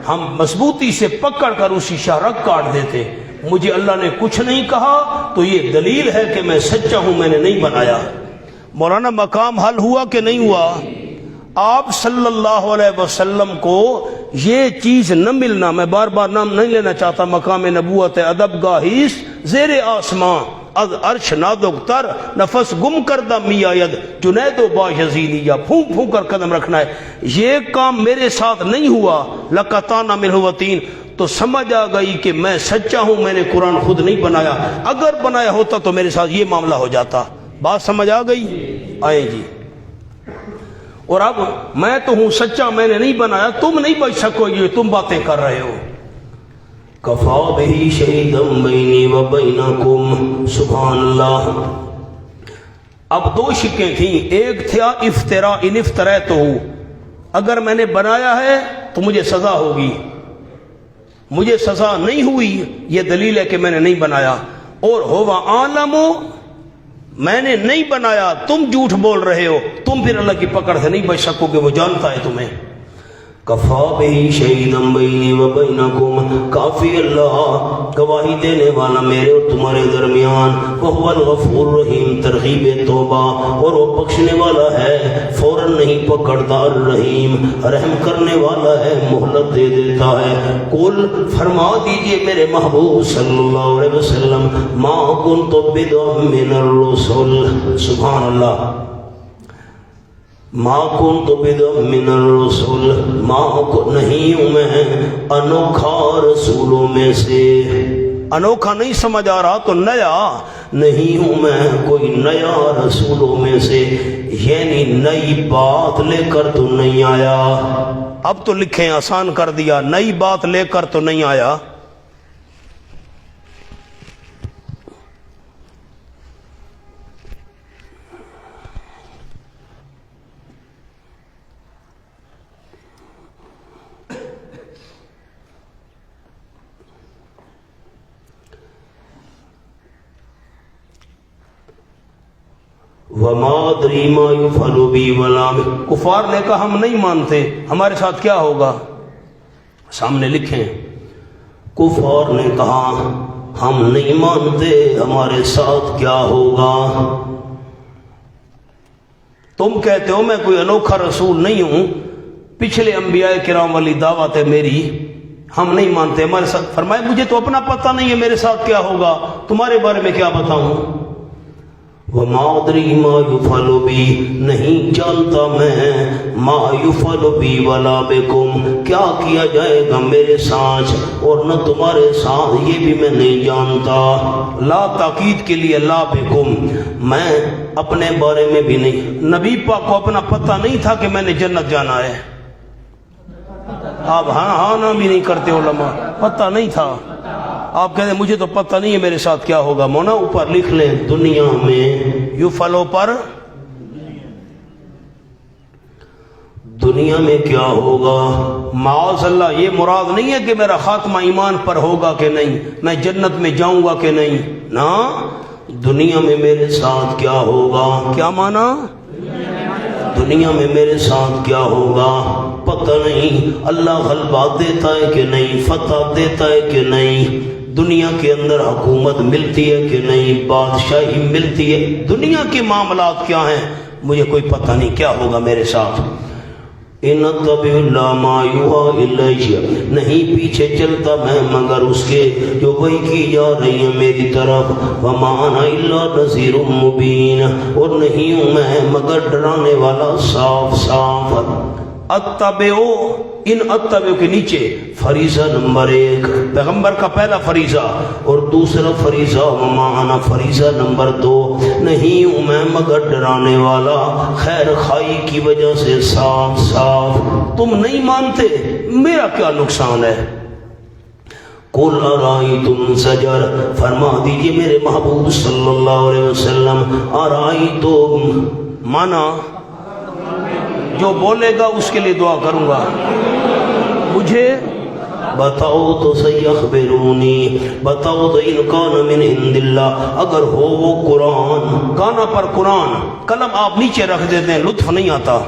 ہم مضبوطی سے پکڑ کر اس کی شہرگ کاٹ دیتے. مجھے اللہ نے کچھ نہیں کہا تو یہ دلیل ہے کہ میں سچا ہوں، میں نے نہیں بنایا. مولانا مقام حل ہوا کہ نہیں ہوا؟ آپ صلی اللہ علیہ وسلم کو یہ چیز نہ ملنا، میں بار بار نام نہیں لینا چاہتا، مقام نبوت ادب گاہیس زیر آسمان، از عرش نادک تر نفس گم کردہ میاید جنید و با یزیدی، یا پھونک پھونک کر قدم رکھنا ہے. یہ کام میرے ساتھ نہیں ہوا، لقطعنا منہ الوتین، تو سمجھ آ گئی کہ میں سچا ہوں، میں نے قرآن خود نہیں بنایا. اگر بنایا ہوتا تو میرے ساتھ یہ معاملہ ہو جاتا. بات سمجھ آ گئی؟ آئیں جی. اور اب میں تو ہوں سچا، میں نے نہیں بنایا، تم نہیں بچ سکو یہ تم باتیں کر رہے ہو. کفا بہ شہیدا بینی و بینکم، سبحان اللہ. اب 2 شکیں تھیں، ایک تھا افطرا، ان افطریتہ، اگر میں نے بنایا ہے تو مجھے سزا ہوگی، مجھے سزا نہیں ہوئی، یہ دلیل ہے کہ میں نے نہیں بنایا. اور ہوا عالم، میں نے نہیں بنایا، تم جھوٹ بول رہے ہو، تم پھر اللہ کی پکڑ سے نہیں بچ سکو گے، وہ جانتا ہے تمہیں. کفا بہی شہیدم بینی و بینکم، کافی اللہ گواہی دینے والا میرے اور تمہارے درمیان، وہو الغفور الرحیم، ترغیب توبہ، اور وہ بخشنے والا ہے فوراً نہیں پکڑتا، الرحیم رحم کرنے والا ہے مہلت دے دیتا ہے۔ قل فرما دیجئے میرے محبوب صلی اللہ علیہ وسلم، ما کنت بدعا من الرسل، سبحان اللہ، ما کنت بدعا من الرسل، نہیں ہوں میں انوکھا رسولوں میں سے، انوکھا نہیں سمجھ آ رہا تو نیا، نہیں ہوں میں کوئی نیا رسولوں میں سے، یعنی نئی بات لے کر تو نہیں آیا۔ اب تو لکھیں آسان کر دیا، نئی بات لے کر تو نہیں آیا۔ وما ادری ما یفعل بی ولا بکم، کفار نے کہا ہم نہیں مانتے، ہمارے ساتھ کیا ہوگا؟ سامنے لکھیں، کفار نے کہا ہم نہیں مانتے ہمارے ساتھ کیا ہوگا۔ تم کہتے ہو میں کوئی انوکھا رسول نہیں ہوں، پچھلے انبیاء کرام والی دعوت ہے میری، ہم نہیں مانتے ہمارے ساتھ۔ فرمائے مجھے تو اپنا پتہ نہیں ہے میرے ساتھ کیا ہوگا، تمہارے بارے میں کیا بتاؤں؟ وما ادری ما یفعل بی، نہیں جانتا میں، ما یفعل بی ولا بکم، کیا کیا جائے گا میرے ساتھ اور نہ تمہارے ساتھ، یہ بھی میں نہیں جانتا۔ لا تاکید کے لیے لا بکم، میں اپنے بارے میں بھی نہیں، نبی پاک کو اپنا پتہ نہیں تھا کہ میں نے جنت جانا ہے۔ آپ ہاں نہ بھی نہیں کرتے علماء، پتہ نہیں تھا۔ آپ کہتے ہیں مجھے تو پتہ نہیں ہے میرے ساتھ کیا ہوگا، مونا اوپر لکھ لیں دنیا میں، یفعلو پر دنیا میں کیا ہوگا، معاذ اللہ یہ مراد نہیں ہے کہ میرا خاتمہ ایمان پر ہوگا کہ نہیں، میں جنت میں جاؤں گا کہ نہیں، نا دنیا میں میرے ساتھ کیا ہوگا، کیا مانا دنیا میں میرے ساتھ کیا ہوگا پتہ نہیں، اللہ غلبہ دیتا ہے کہ نہیں، فتح دیتا ہے کہ نہیں، دنیا کے اندر حکومت ملتی ہے کہ نہیں، بادشاہی ملتی ہے، دنیا کے معاملات کیا ہیں مجھے کوئی پتہ نہیں کیا ہوگا میرے ساتھ۔ ان اتبع الا ما یوحی الی، نہیں پیچھے چلتا میں مگر اس کے جو وحی کی جا رہی ہے میری طرف، وما انا الا نذیر مبین، اور نہیں ہوں میں مگر ڈرانے والا صاف صاف۔ اتبعو، ان اتبعو کے نیچے فریضہ نمبر 1 پیغمبر کا پہلا فریضہ، اور دوسرا فریضہ وما انا فریضہ نمبر 2، نہیں ہوں میں مگر ڈرانے والا خیر خائی کی وجہ سے صاف صاف۔ تم نہیں مانتے میرا کیا نقصان ہے؟ قل ارائیتم سجر، فرما دیجئے میرے محبوب صلی اللہ علیہ وسلم، ارائیتم مانا جو بولے گا اس کے لیے دعا کروں گا، مجھے بتاؤ تو سیخبرونی، بتاؤ تو ان کان من عند اللہ، اگر ہو وہ قرآن، کانا پر قرآن، قلم آپ نیچے رکھ دیتے ہیں لطف نہیں آتا،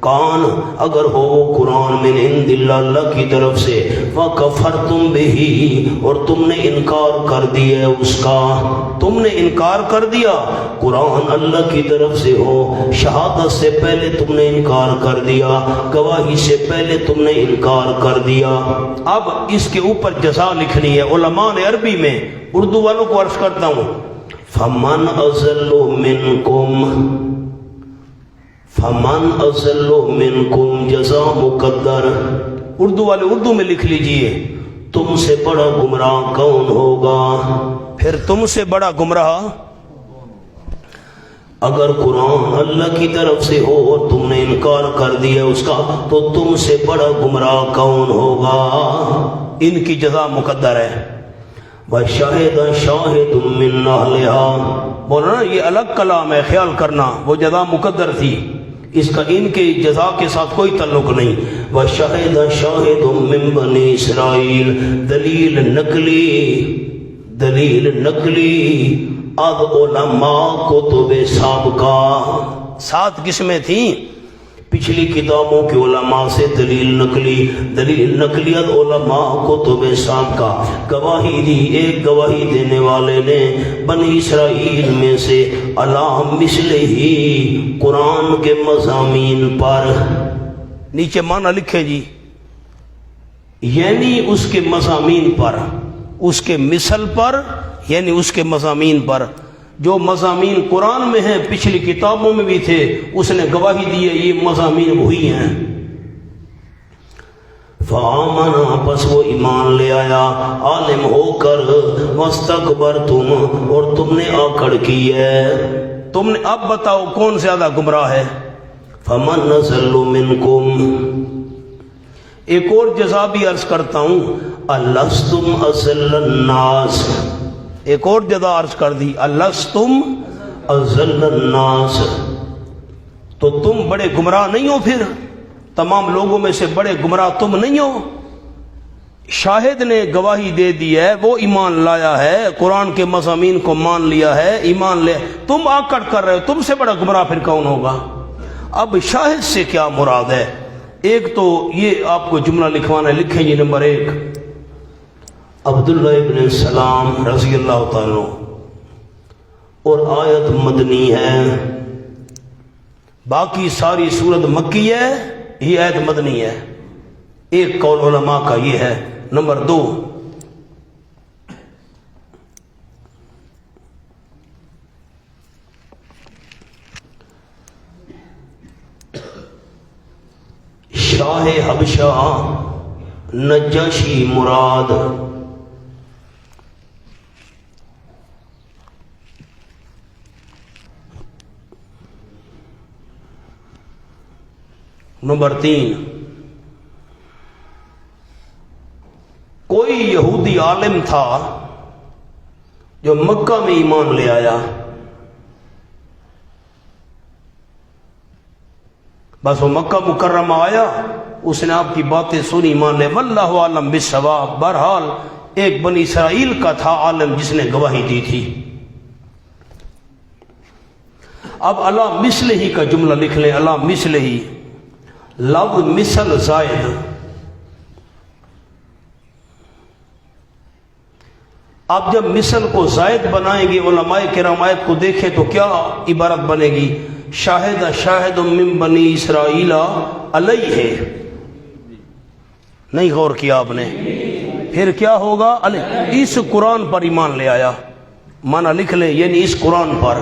کان اگر ہو وہ قرآن من عند اللہ، اللہ کی طرف سے، وَكَفَرْتُمْ بِهِ، اور تم نے انکار کر دیا اس کا، تم نے انکار کر دیا، قرآن اللہ کی طرف سے ہو، شہادت سے پہلے تم نے انکار کر دیا، گواہی سے پہلے تم نے انکار کر دیا۔ اب اس کے اوپر جزا لکھنی ہے، علماء نے عربی میں، اردو والوں کو عرض کرتا ہوں، فَمَنْ أَضَلُّ مِنْكُمْ، فمن اضل منکم، جزا مقدر، اردو والے اردو میں لکھ لیجئے، تم سے بڑا گمراہ کون ہوگا؟ پھر تم سے بڑا گمراہ اگر قرآن اللہ کی طرف سے ہو اور تم نے انکار کر دیا اس کا، تو تم سے بڑا گمراہ کون ہوگا؟ ان کی جزا مقدر ہے۔ وَشَهِدَ شَاهِدٌ مِّنْ أَهْلِهَا، بولنا یہ الگ کلام ہے، خیال کرنا، وہ جزا مقدر تھی، اس کا ان کے جزا کے ساتھ کوئی تعلق نہیں۔ وَشَهِدَ شَاهِدٌ مِّن بَنِي اسرائیل، دلیل نقلی از علماء کتب سابقہ، 7 قسمیں تھیں پچھلی کتابوں کے علماء سے دلیل نقلیت علماء کتب سابقہ گواہی دی. ایک گواہی دینے والے نے بنی اسرائیل میں سے علی مثل ہی قرآن کے مضامین پر، نیچے معنی لکھے جی، یعنی اس کے مضامین پر، اس کے مثل پر، یعنی اس کے مضامین پر، جو مضامین قرآن میں ہیں پچھلی کتابوں میں بھی تھے، اس نے گواہی دی ہے یہ مضامین وہی ہیں. فآمنا، پس وہ ایمان لے آیا، عالم ہو کر، واستکبرتم، اور تم نے آکڑ کی ہے. تم نے، اب بتاؤ کون زیادہ گمراہ ہے؟ فمن نزل منکم. ایک اور جزا بھی عرض کرتا ہوں، الستم اضل الناس. ایک اور جزا عرض کر دی، الستم اضل الناس. تو تم بڑے گمراہ نہیں ہو؟ پھر تمام لوگوں میں سے بڑے گمراہ تم نہیں ہو؟ شاہد نے گواہی دے دی ہے، وہ ایمان لایا ہے، قرآن کے مضامین کو مان لیا ہے، ایمان لے، تم آکڑ کر رہے ہو، تم سے بڑا گمراہ پھر کون ہوگا؟ اب شاہد سے کیا مراد ہے؟ ایک تو یہ آپ کو جملہ لکھوانا ہے، لکھیں جی. نمبر 1، عبداللہ ابن السلام رضی اللہ تعالیٰ، اور آیت مدنی ہے، باقی ساری سورت مکی ہے، یہ آیت مدنی ہے. ایک قول علماء کا یہ ہے. نمبر 2، شاہ حبشہ نجاشی مراد. نمبر 3، کوئی یہودی عالم تھا جو مکہ میں ایمان لے آیا، بس وہ مکہ مکرمہ آیا، اس نے آپ کی باتیں سنی، ایمان لے. واللہ عالم بالصواب. بہرحال ایک بنی اسرائیل کا تھا عالم جس نے گواہی دی تھی. اب علی مثل ہی کا جملہ لکھ لیں، علی مثل ہی. لفظ مثل زائد، اب جب مثل کو زائد بنائیں گے، علماء کرام آیت کو دیکھیں تو کیا عبارت بنے گی؟ شاہد شاہد من بنی اسرائیل علیہ. نہیں غور کیا آپ نے؟ پھر کیا ہوگا؟ اس قرآن پر ایمان لے آیا، معنی لکھ لیں، یعنی اس قرآن پر.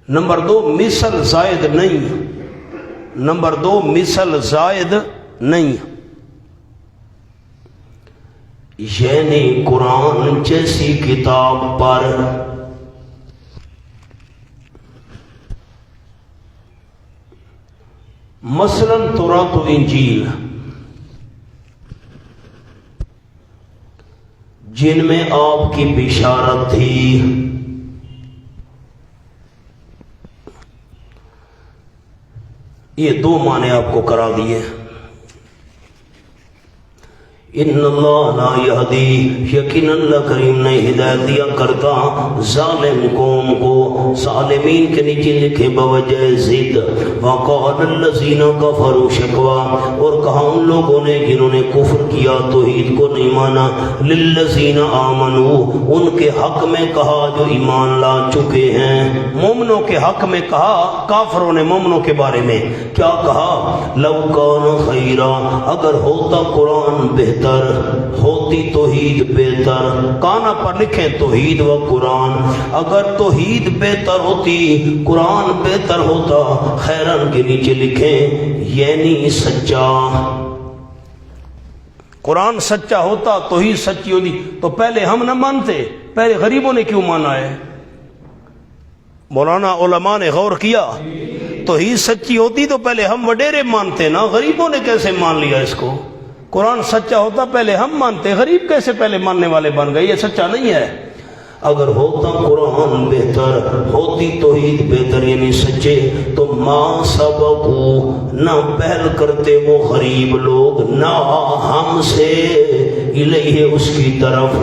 نمبر 2، مثل زائد نہیں. نمبر 2، مثل زائد نہیں، یعنی قرآن جیسی کتاب پر. مثلا تورات و انجیل، جن میں آپ کی بشارت تھی، یہ 2 معنی آپ کو کرا دیے. ان اللہ لا یہدی، یقین اللہ کریم نے ہدایت دیا کرتا ظالم قوم کو. ظالمین کے نیچے لکھے بوجہ ضد. وقال الذین کفروا شکوا، اور کہا ان لوگوں نے جنہوں نے کفر کیا، توحید کو نہیں مانا، للذین آمنوا، ان کے حق میں کہا جو ایمان لا چکے ہیں. مومنوں کے حق میں کہا، کافروں نے مومنوں کے بارے میں کیا کہا؟ لو کان خیرا، اگر ہوتا قرآن بہتر، ہوتی توحید بہتر. کانا پر لکھیں توحید و قرآن. اگر توحید بہتر ہوتی، قرآن بہتر ہوتا، خیرن کے نیچے لکھیں یعنی سچا. قرآن سچا ہوتا، توحید سچی ہوتی، تو پہلے ہم نہ مانتے، پہلے غریبوں نے کیوں مانا ہے؟ مولانا علماء نے غور کیا، توحید سچی ہوتی تو پہلے ہم وڈیرے مانتے نا، غریبوں نے کیسے مان لیا اس کو؟ قرآن سچا ہوتا پہلے ہم مانتے، غریب کیسے پہلے ماننے والے بن گئے؟ یہ سچا نہیں ہے. اگر ہوتا قرآن بہتر، ہوتی توحید بہتر یعنی سچے، تو ما سبقو، نہ پہل کرتے وہ غریب لوگ، نہ ہم سے، الیہ اس کی طرف،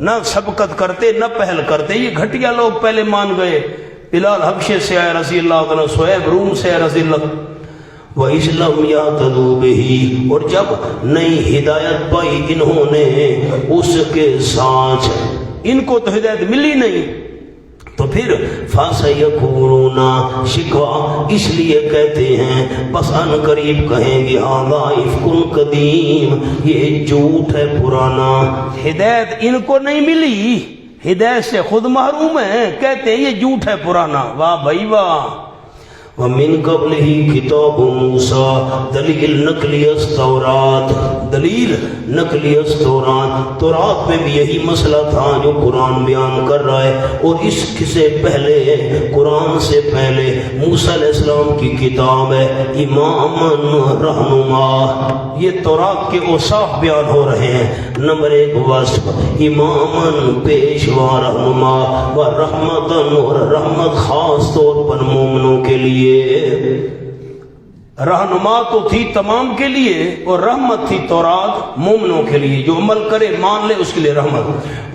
نہ سبقت کرتے، نہ پہل کرتے. یہ گھٹیا لوگ پہلے مان گئے، بلال حبشے سے آئے رضی اللہ عنہ، صہیب روم سے آئے رضی اللہ، وَإِسْلَمْ يَعْتَدُوا بِهِ، اور جب نئی ہدایت پائی انہوں نے اس کے ساتھ، ان کو تو ہدایت ملی نہیں، تو پھر فَسَيَقُولُونَ، شکوہ اس لیے کہتے ہیں، بس ان قریب کہیں گے هَذَا إِفْكٌ قَدِيمٌ، یہ جھوٹ ہے پرانا۔ ہدایت ان کو نہیں ملی، ہدایت سے خود محروم ہیں، کہتے ہیں یہ جھوٹ ہے پرانا۔ واہ بھائی واہ۔ وَمِن قَبْلِهِ كِتَابُ مُوسَىٰ، دلیل نقلی استورات، دلیل نقلی استورات، تورات میں بھی یہی مسئلہ تھا جو قرآن بیان کر رہا ہے، اور اس سے پہلے، قرآن سے پہلے موسیٰ علیہ السلام کی کتاب ہے، اماماً رہنما، یہ تورات کے اوصاف بیان ہو رہے ہیں۔ نمبر 1 وصف، اماماً پیشوا رہنما، و رحمتاً، اور رحمت خاص طور پر مومنوں کے لیے، رہنما تو تھی تمام کے لیے، اور رحمت تھی تورات مومنوں کے لیے، جو عمل کرے مان لے اس کے لیے رحمت۔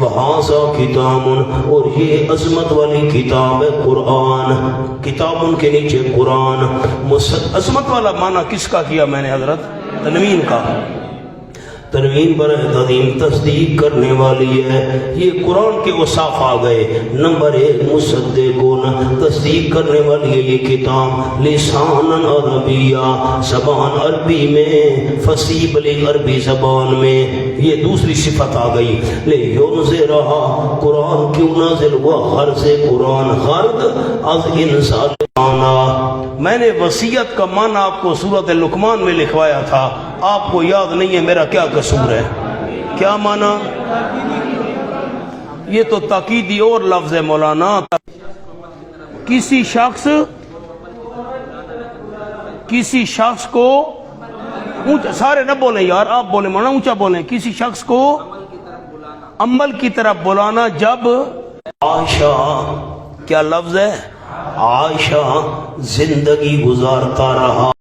وَهَذَا كِتَابٌ، اور یہ عظمت والی کتاب ہے قرآن، کتاب ان کے نیچے قرآن۔ عظمت والا معنی کس کا کیا میں نے حضرت؟ تنوین کا، تنوین پر تعظیم، تصدیق کرنے والی ہے، یہ قرآن کے اوصاف آ گئے۔ نمبر 1 مصدقون، تصدیق کرنے والی ہے یہ کتاب، لساناً عربیہ، زبان عربی میں، فصیح بلیغ عربی زبان میں، یہ دوسری صفت آ گئی۔ لِيُنذِرَ، قرآن کیوں نازل ہوا؟ غرض قرآن، غرض از انسان۔ میں نے وصیت کا معنی آپ کو سورۃ لقمان میں لکھوایا تھا، آپ کو یاد نہیں ہے، میرا کیا قصور ہے؟ کیا معنی؟ یہ تو تاکیدی اور لفظ ہے مولانا، کسی شخص کو اونچا، سارے نہ بولیں یار، آپ بولیں مولانا، اونچا بولیں، کسی شخص کو عمل کی طرف بلانا جب عائشہ، کیا لفظ ہے؟ عائشہ زندگی گزارتا رہا۔